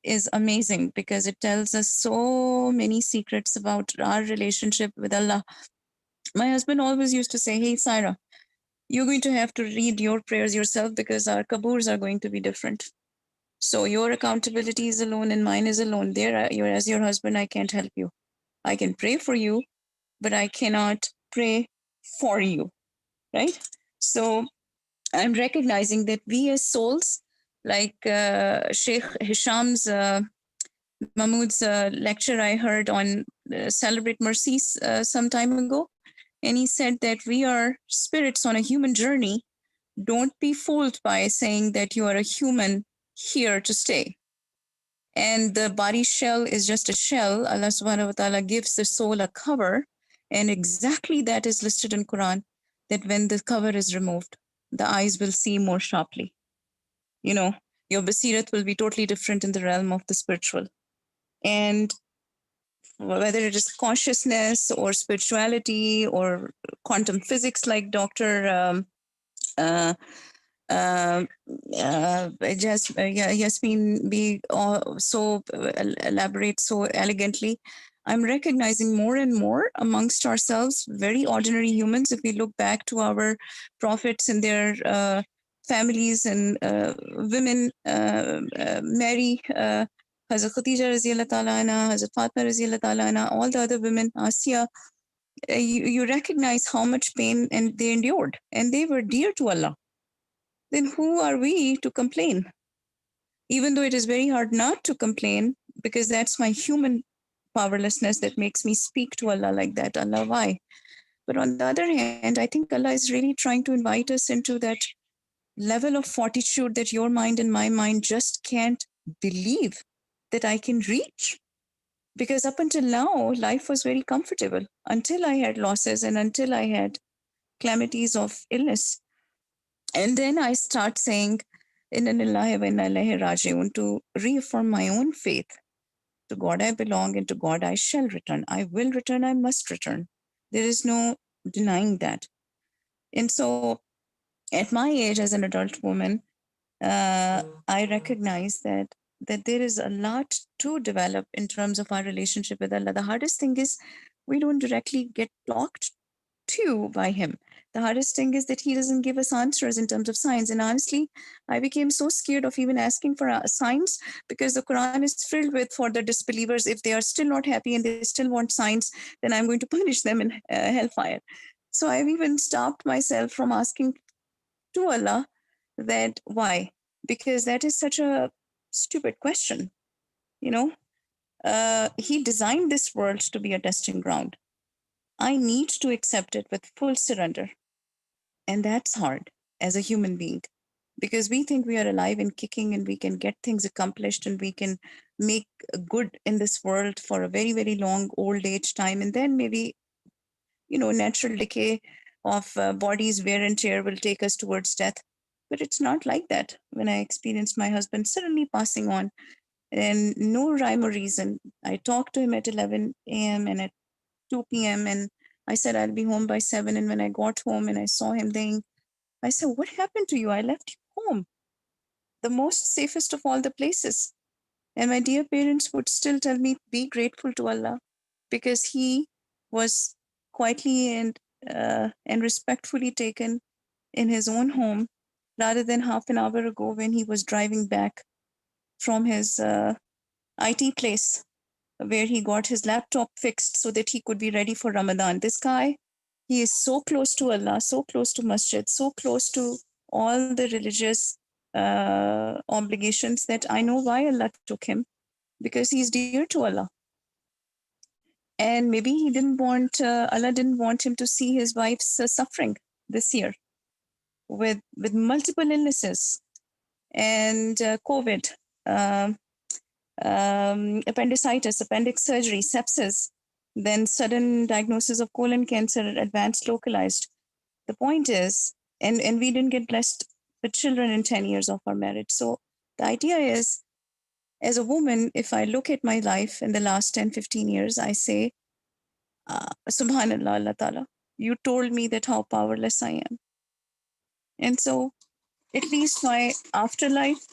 is amazing, because it tells us so many secrets about our relationship with Allah. My husband always used to say, "Hey, Syra, you're going to have to read your prayers yourself, because our kaburs are going to be different. So your accountability is alone and mine is alone. There, as your husband, I can't help you. I can pray for you, but I cannot pray for you," right? So I'm recognizing that we as souls, like Sheikh Hisham's Mahmood's lecture I heard on Celebrate Mercies some time ago, and he said that we are spirits on a human journey. Don't be fooled by saying that you are a human here to stay. And the body shell is just a shell. Allah subhanahu wa ta'ala gives the soul a cover. And exactly that is listed in Quran, that when the cover is removed, the eyes will see more sharply. You know, your basirat will be totally different in the realm of the spiritual. And whether it is consciousness or spirituality or quantum physics, like Dr. Uh, uh, Yasmin B so elaborate so elegantly. I'm recognizing more and more amongst ourselves, very ordinary humans. If we look back to our prophets and their families and women, Mary, Hazrat Khadija Raziallah Ta'ala Anha, Hazrat Fatma Raziallah Ta'ala Anha, all the other women, Asiya, you recognize how much pain and they endured, and they were dear to Allah. Then who are we to complain? Even though it is very hard not to complain, because that's my human powerlessness that makes me speak to Allah like that. Allah, why? But on the other hand, I think Allah is really trying to invite us into that level of fortitude that your mind and my mind just can't believe that I can reach. Because up until now, life was very comfortable until I had losses and until I had calamities of illness. And then I start saying, Inna lillahi wa inna ilaihi raji'un, to reaffirm my own faith. To God I belong and to God I shall return. I will return, I must return. There is no denying that. And so at my age as an adult woman, I recognize that there is a lot to develop in terms of our relationship with Allah. The hardest thing is we don't directly get talked to by him. The hardest thing is that he doesn't give us answers in terms of science. And honestly, I became so scared of even asking for science, because the Quran is filled with, for the disbelievers, if they are still not happy and they still want science, then I'm going to punish them in hellfire. So I've even stopped myself from asking to Allah that why, because that is such a stupid question. You know, he designed this world to be a testing ground. I need to accept it with full surrender. And that's hard as a human being, because we think we are alive and kicking and we can get things accomplished and we can make good in this world for a very, very long old age time. And then maybe, you know, natural decay of bodies, wear and tear will take us towards death. But it's not like that. When I experienced my husband suddenly passing on and no rhyme or reason, I talked to him at 11 a.m. and at 2 p.m. and I said, I'll be home by 7. And when I got home and I saw him there, I said, what happened to you? I left you home, the most safest of all the places. And my dear parents would still tell me, be grateful to Allah, because he was quietly and respectfully taken in his own home, rather than half an hour ago when he was driving back from his IT place, where he got his laptop fixed so that he could be ready for Ramadan. This guy, he is so close to Allah, so close to masjid, so close to all the religious obligations, that I know why Allah took him, because he's dear to Allah. And maybe he didn't want, Allah didn't want him to see his wife's suffering this year with multiple illnesses and COVID, appendicitis, appendix surgery, sepsis, then sudden diagnosis of colon cancer, advanced localized. The point is, and we didn't get blessed with children in 10 years of our marriage. So the idea is, as a woman, if I look at my life in the last 10, 15 years, I say, Subhanallah, Allah Ta'ala, you told me that how powerless I am. And so at least my afterlife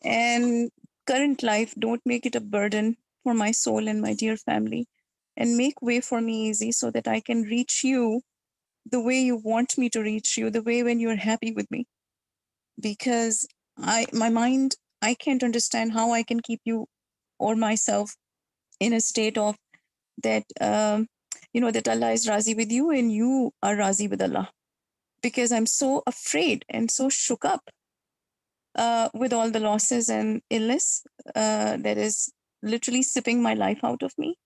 and current life don't make it a burden for my soul and my dear family, and make way for me easy so that I can reach you the way you want me to reach you, the way when you're happy with me. Because my mind, I can't understand how I can keep you or myself in a state of that, that Allah is razi with you and you are razi with Allah. Because I'm so afraid and so shook up with all the losses and illness that is literally sipping my life out of me.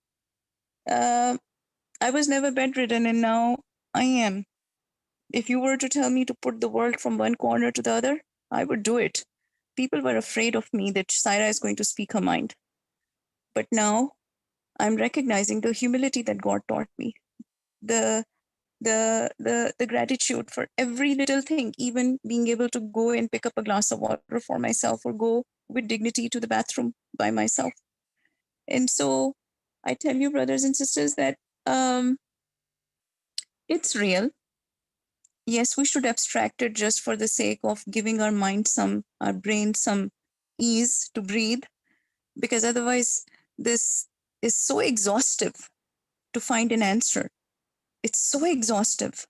I was never bedridden and now I am. If you were to tell me to put the world from one corner to the other, I would do it. people were afraid of me that Saira is going to speak her mind. But now I'm recognizing the humility that God taught me, the the gratitude for every little thing, even being able to go and pick up a glass of water for myself or go with dignity to the bathroom by myself. And so I tell you, brothers and sisters, that it's real. Yes, we should abstract it just for the sake of giving our mind our brain some ease to breathe, because otherwise this is so exhaustive to find an answer. It's so exhaustive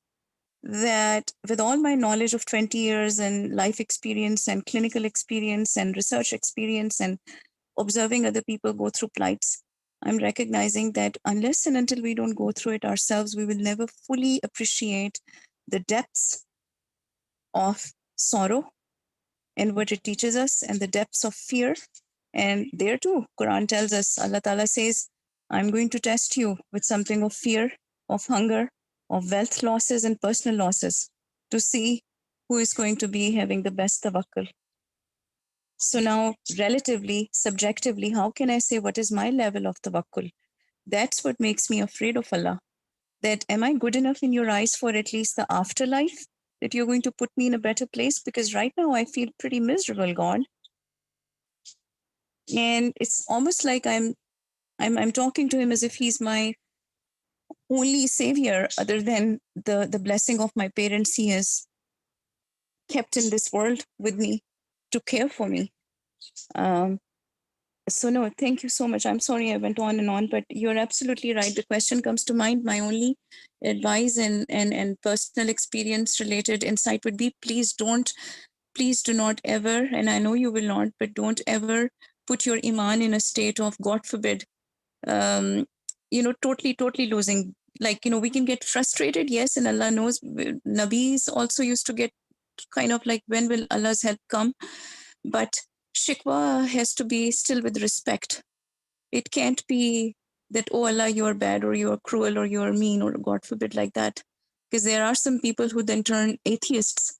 that with all my knowledge of 20 years and life experience and clinical experience and research experience and observing other people go through plights, I'm recognizing that unless and until we don't go through it ourselves, we will never fully appreciate the depths of sorrow and what it teaches us, and the depths of fear. And there too, Quran tells us, Allah Ta'ala says, I'm going to test you with something of fear, of hunger, of wealth losses and personal losses, to see who is going to be having the best tawakkul. So now, relatively, subjectively, how can I say what is my level of tawakkul? That's what makes me afraid of Allah. That am I good enough in your eyes for at least the afterlife? That you're going to put me in a better place? Because right now I feel pretty miserable, God. And it's almost like I'm talking to him as if he's my only savior, other than the blessing of my parents he has kept in this world with me to care for me. So no, thank you so much. I'm sorry I went on and on, but you're absolutely right. The question comes to mind. My only advice and personal experience related insight would be, please do not ever, and I know you will not, but don't ever put your iman in a state of, God forbid, totally losing. Like, we can get frustrated, yes, and Allah knows. Nabis also used to get kind of like, when will Allah's help come? But shikwa has to be still with respect. It can't be that, oh Allah, you're bad, or you're cruel, or you're mean, or God forbid, like that. Because there are some people who then turn atheists.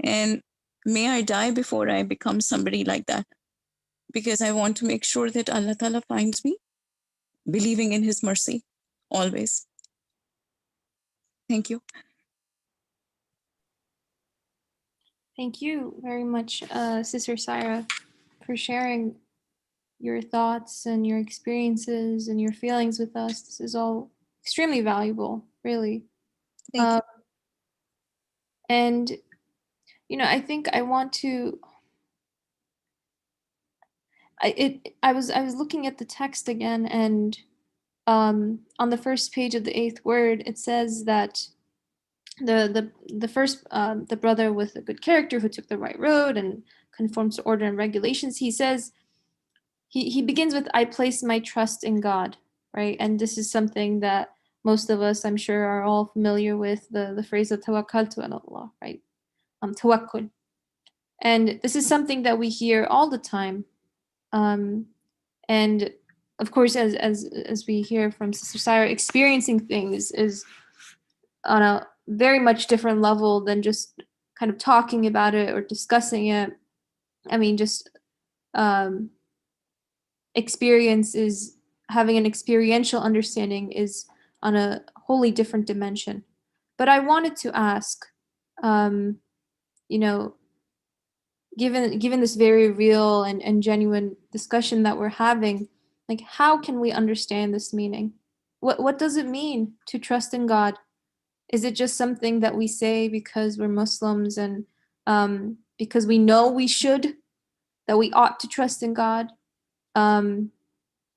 And may I die before I become somebody like that. Because I want to make sure that Allah Ta'ala finds me believing in his mercy always. Thank you.
Thank you very much, Sister Saira, for sharing your thoughts and your experiences and your feelings with us. This is all extremely valuable, really.
Thank you.
And, I think I want to. I was looking at the text again, and on the first page of the 8th word, it says that the first the brother with a good character who took the right road and conforms to order and regulations, he says, he begins with, I place my trust in God, right? And this is something that most of us, I'm sure, are all familiar with, the phrase of tawakkaltu ala Allah, right? Tawakkul. And this is something that we hear all the time. And of course, as we hear from Sister Saira, experiencing things is on a very much different level than just kind of talking about it or discussing it. I mean, just experience is, having an experiential understanding is on a wholly different dimension. But I wanted to ask, given this very real and genuine discussion that we're having, like, how can we understand this meaning? What does it mean to trust in God? Is it just something that we say because we're Muslims and because we know we should, that we ought to trust in God?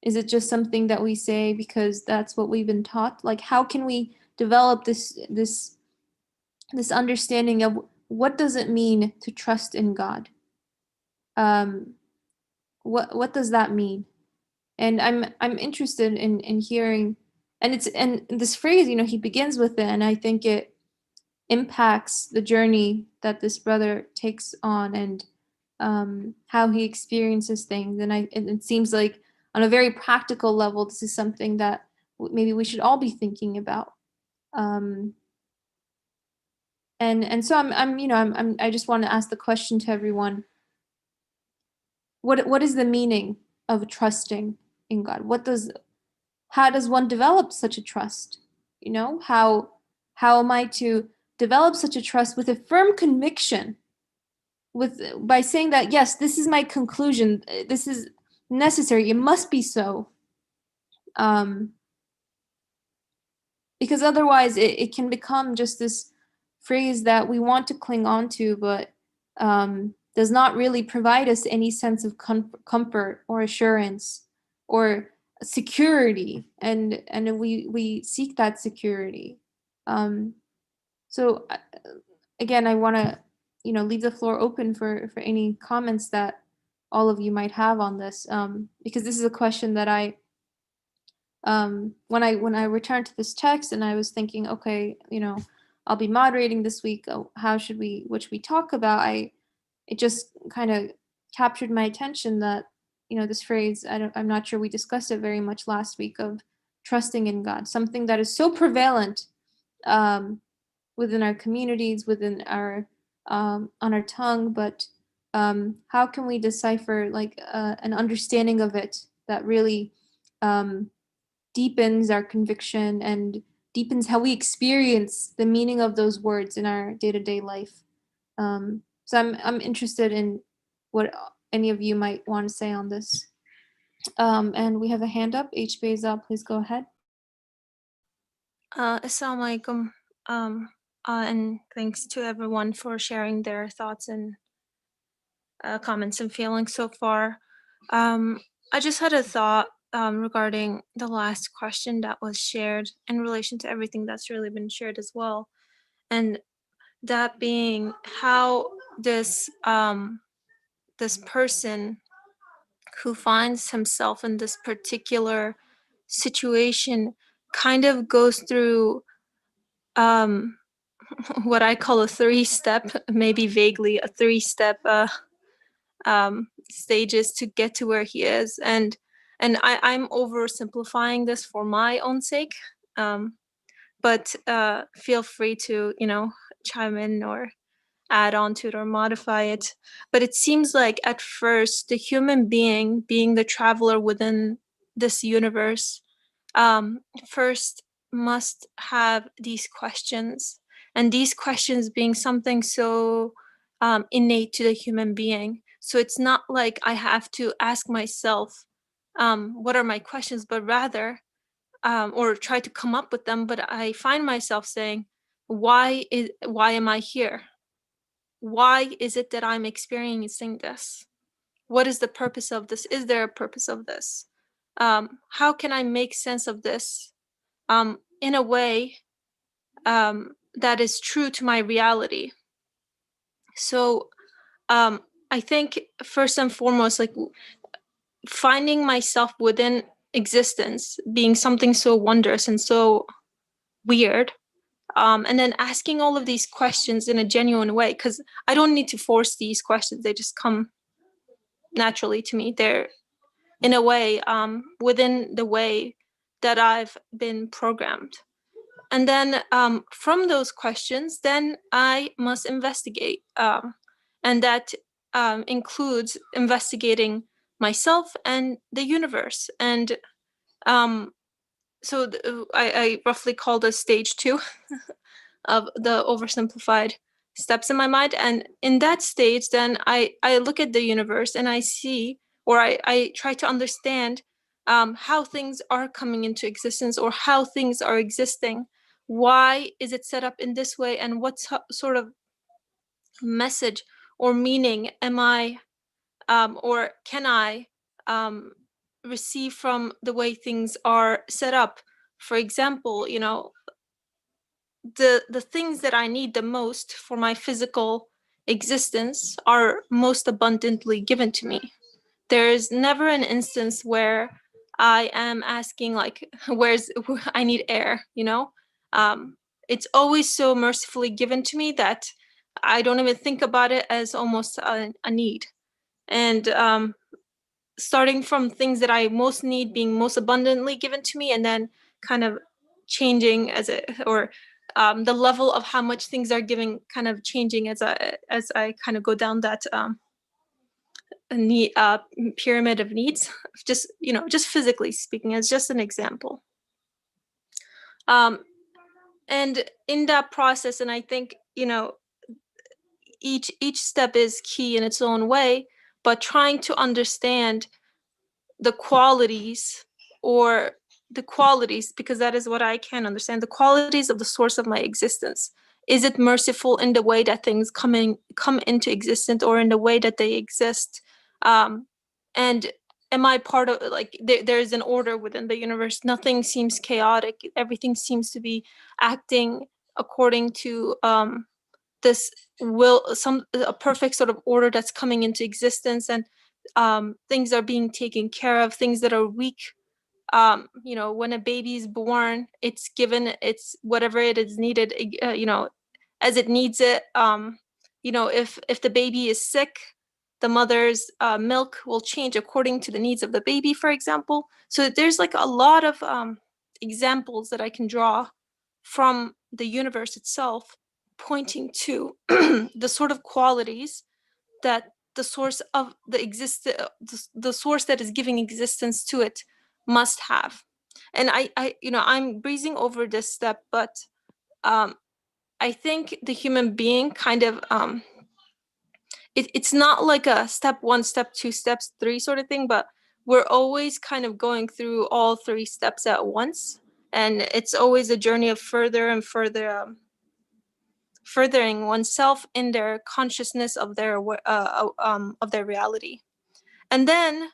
Is it just something that we say because that's what we've been taught? Like, how can we develop this understanding of what does it mean to trust in God? What does that mean? And I'm interested in hearing, and this phrase, he begins with it, and I think it impacts the journey that this brother takes on, and how he experiences things. And it seems like on a very practical level, this is something that maybe we should all be thinking about. And so I just want to ask the question to everyone: what is the meaning of trusting in God? How does one develop such a trust? You know, how am I to develop such a trust with a firm conviction, by saying that, yes, this is my conclusion, this is necessary, it must be so, because otherwise it can become just this phrase that we want to cling on to, but does not really provide us any sense of comfort or assurance or security, and we seek that security. So again, I want to leave the floor open for any comments that all of you might have on this, because this is a question that I when I returned to this text and I was thinking, okay, I'll be moderating this week, what should we talk about, it just kind of captured my attention that this phrase, I'm not sure we discussed it very much last week, of trusting in God, something that is so prevalent within our communities, within our on our tongue, but how can we decipher like an understanding of it that really deepens our conviction and deepens how we experience the meaning of those words in our day-to-day life. So I'm interested in what any of you might want to say on this. And we have a hand up. H. Beza, please go ahead.
Assalamualaikum. And thanks to everyone for sharing their thoughts and comments and feelings so far. I just had a thought regarding the last question that was shared in relation to everything that's really been shared as well. And that being how this person who finds himself in this particular situation kind of goes through what I call a 3-step, maybe vaguely a 3-step stages to get to where he is, and I'm oversimplifying this for my own sake, but feel free to chime in or add on to it or modify it. But it seems like at first the human being the traveler within this universe first must have these questions, and these questions being something so innate to the human being. So it's not like I have to ask myself what are my questions, but rather or try to come up with them, but I find myself saying, why am I here? Why is it that I'm experiencing this? What is the purpose of this? Is there a purpose of this? How can I make sense of this in a way that is true to my reality? So I think first and foremost, like finding myself within existence being something so wondrous and so weird, and then asking all of these questions in a genuine way, because I don't need to force these questions, they just come naturally to me. They're in a way within the way that I've been programmed. And then from those questions, then I must investigate. And that includes investigating myself and the universe. And so I roughly call this stage 2 of the oversimplified steps in my mind. And in that stage, then I look at the universe and I see, or I try to understand how things are coming into existence or how things are existing. Why is it set up in this way? And what sort of message or meaning am I or can I receive from the way things are set up? For example, the things that I need the most for my physical existence are most abundantly given to me. There is never an instance where I am asking like, I need air, it's always so mercifully given to me that I don't even think about it as almost a need. And starting from things that I most need being most abundantly given to me, and then kind of changing the level of how much things are giving kind of changing as I kind of go down that need pyramid of needs, just just physically speaking, as just an example. And in that process, and I think each step is key in its own way, but trying to understand the qualities, because that is what I can understand, the qualities of the source of my existence. Is it merciful in the way that things come into existence, or in the way that they exist? And am I part of, like, there's an order within the universe? Nothing seems chaotic. Everything seems to be acting according to this a perfect sort of order that's coming into existence, and things are being taken care of. Things that are weak, when a baby is born, it's given it's whatever it is needed, as it needs it. If the baby is sick, the mother's milk will change according to the needs of the baby, for example. So there's like a lot of examples that I can draw from the universe itself, pointing to the sort of qualities that the source of the source that is giving existence to it must have. And I'm breezing over this step, but I think the human being kind of it's not like a step 1, step 2, steps 3 sort of thing, but we're always kind of going through all 3 steps at once, and it's always a journey of further and further furthering oneself in their consciousness of their reality. And then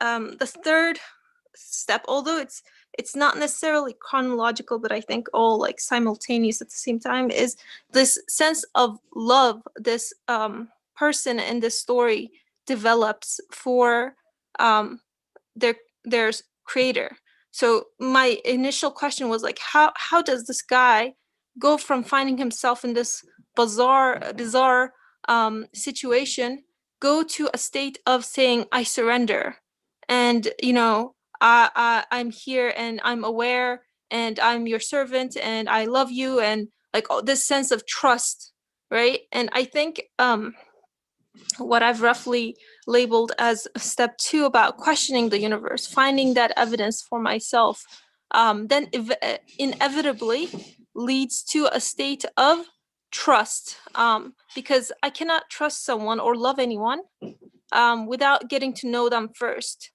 the third step, although it's not necessarily chronological, but I think all like simultaneous at the same time, is this sense of love this person in this story develops for their creator. So my initial question was like, how does this guy go from finding himself in this bizarre situation, go to a state of saying, I surrender, and I'm here, and I'm aware, and I'm your servant, and I love you, and like this sense of trust, right? And I think what I've roughly labeled as step 2 about questioning the universe, finding that evidence for myself, then inevitably leads to a state of trust, because I cannot trust someone or love anyone without getting to know them first.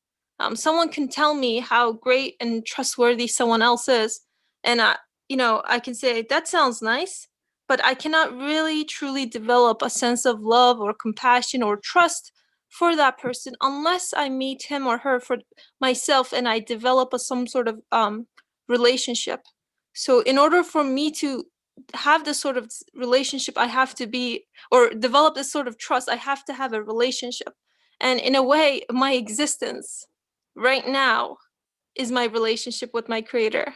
Someone can tell me how great and trustworthy someone else is, and I can say, that sounds nice, but I cannot really truly develop a sense of love or compassion or trust for that person unless I meet him or her for myself, and I develop some sort of relationship. So in order for me to have this sort of relationship, I have to be, or develop this sort of trust, I have to have a relationship. And in a way, my existence right now is my relationship with my creator.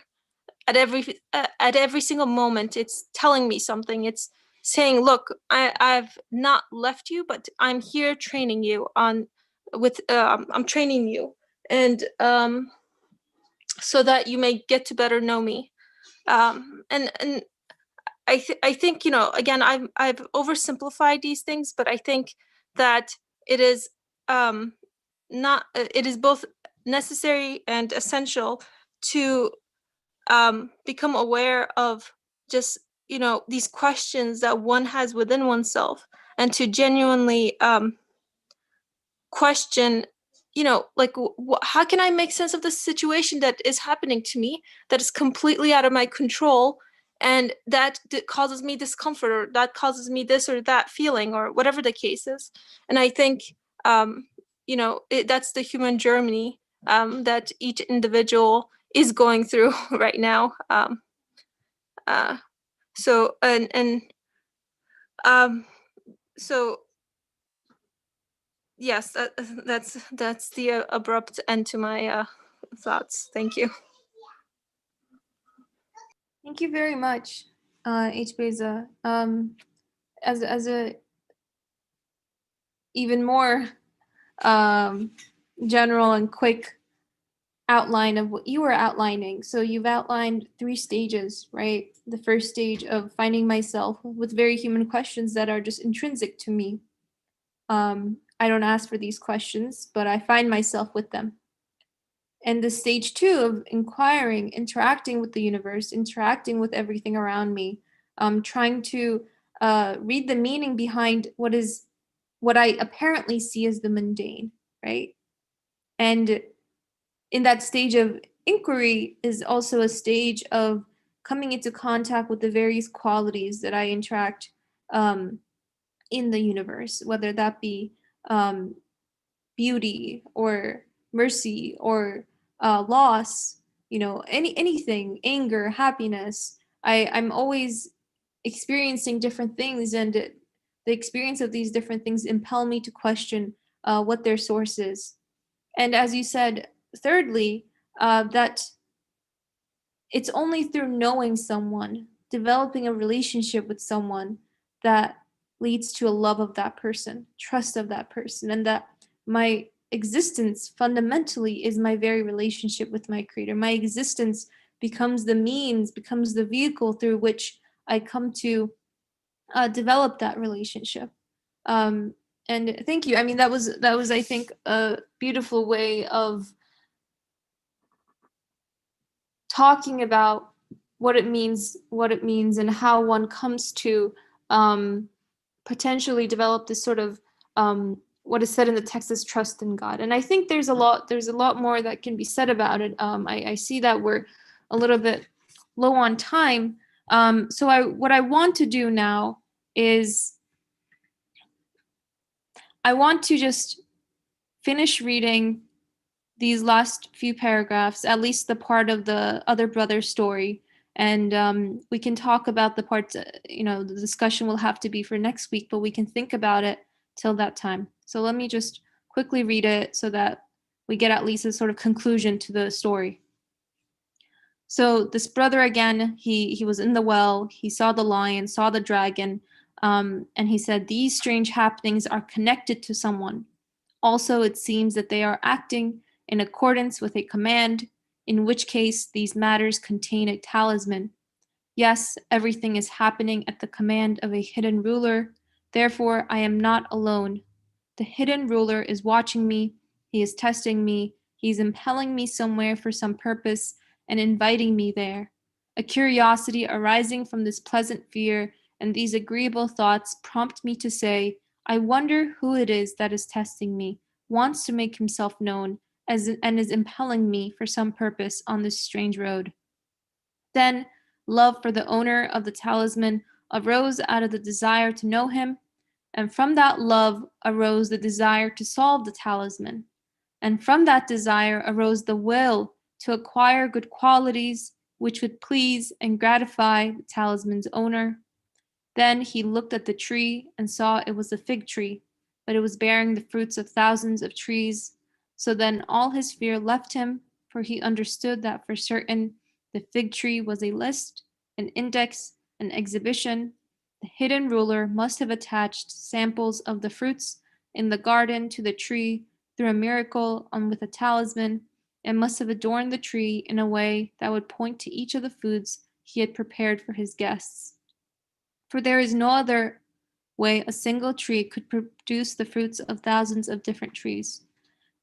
At every single moment, it's telling me something. It's saying, look, I've not left you, but I'm here training you I'm training you, and so that you may get to better know me. And I think, again, I've oversimplified these things, but I think that it is it is both necessary and essential to become aware of just these questions that one has within oneself, and to genuinely question, like, how can I make sense of this situation that is happening to me, that is completely out of my control, and that causes me discomfort, or that causes me this or that feeling, or whatever the case is. And I think that's the human journey that each individual is going through right now. So so yes, that's the abrupt end to my thoughts. Thank you.
Thank you very much, H. Beza. As a even more general and quick outline of what you were outlining. So you've outlined 3 stages, right? The first stage of finding myself with very human questions that are just intrinsic to me. I don't ask for these questions, but I find myself with them. And the stage 2 of inquiring, interacting with the universe, interacting with everything around me, trying to read the meaning behind what I apparently see as the mundane, right? And in that stage of inquiry is also a stage of coming into contact with the various qualities that I interact in the universe, whether that be beauty or mercy or loss, anything, anger, happiness. I'm always experiencing different things, and the experience of these different things impel me to question what their source is. And as you said, thirdly, that it's only through knowing someone, developing a relationship with someone, that leads to a love of that person, trust of that person, and that my existence fundamentally is my very relationship with my creator. My existence becomes the means, becomes the vehicle through which I come to develop that relationship. And thank you. I mean, that was I think a beautiful way of talking about what it means, and how one comes to potentially develop this sort of what is said in the text is trust in God. And I think there's a lot more that can be said about it. I see that we're a little bit low on time. So what I want to do now is I want to just finish reading these last few paragraphs, at least the part of the other brother's story. And we can talk about the parts, the discussion will have to be for next week, but we can think about it till that time. So let me just quickly read it so that we get at least a sort of conclusion to the story. So this brother, again, he was in the well, he saw the lion, saw the dragon, and he said, "These strange happenings are connected to someone. Also, it seems that they are acting in accordance with a command, in which case these matters contain a talisman. Yes, everything is happening at the command of a hidden ruler. Therefore, I am not alone. The hidden ruler is watching me, he is testing me, he is impelling me somewhere for some purpose and inviting me there. A curiosity arising from this pleasant fear and these agreeable thoughts prompt me to say, I wonder who it is that is testing me, wants to make himself known, and is impelling me for some purpose on this strange road." Then love for the owner of the talisman arose out of the desire to know him, and from that love arose the desire to solve the talisman, and from that desire arose the will to acquire good qualities which would please and gratify the talisman's owner. Then he looked at the tree and saw it was a fig tree, but it was bearing the fruits of thousands of trees. So then all his fear left him, for he understood that for certain the fig tree was a list, an index, an exhibition. The hidden ruler must have attached samples of the fruits in the garden to the tree through a miracle and with a talisman, and must have adorned the tree in a way that would point to each of the foods he had prepared for his guests. For there is no other way a single tree could produce the fruits of thousands of different trees.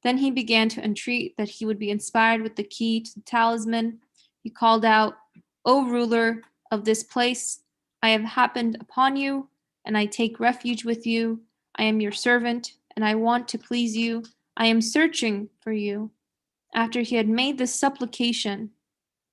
Then he began to entreat that he would be inspired with the key to the talisman. He called out, "O ruler of this place, I have happened upon you, and I take refuge with you. I am your servant, and I want to please you. I am searching for you." After he had made this supplication,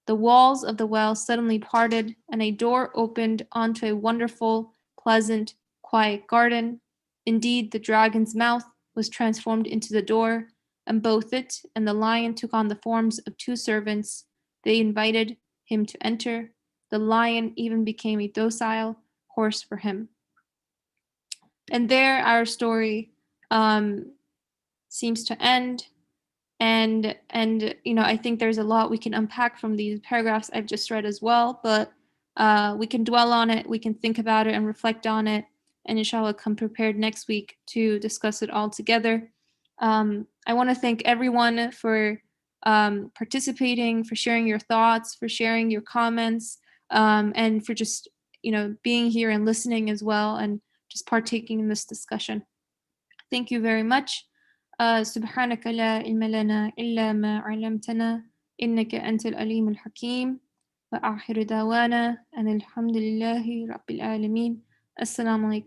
the walls of the well suddenly parted, and a door opened onto a wonderful, pleasant, quiet garden. Indeed, the dragon's mouth was transformed into the door, and both it and the lion took on the forms of two servants. They invited him to enter. The lion even became a docile horse for him. And there our story seems to end. And I think there's a lot we can unpack from these paragraphs I've just read as well, but we can dwell on it, we can think about it and reflect on it, and inshallah come prepared next week to discuss it all together. I want to thank everyone for participating, for sharing your thoughts, for sharing your comments, and for just being here and listening as well, and just partaking in this discussion. Thank you very much. سبحانك لا علم لنا إلا ما علمتنا إنك أنت العليم الحكيم وآخر دعوانا أن الحمد لله رب العالمين. السلام عليكم.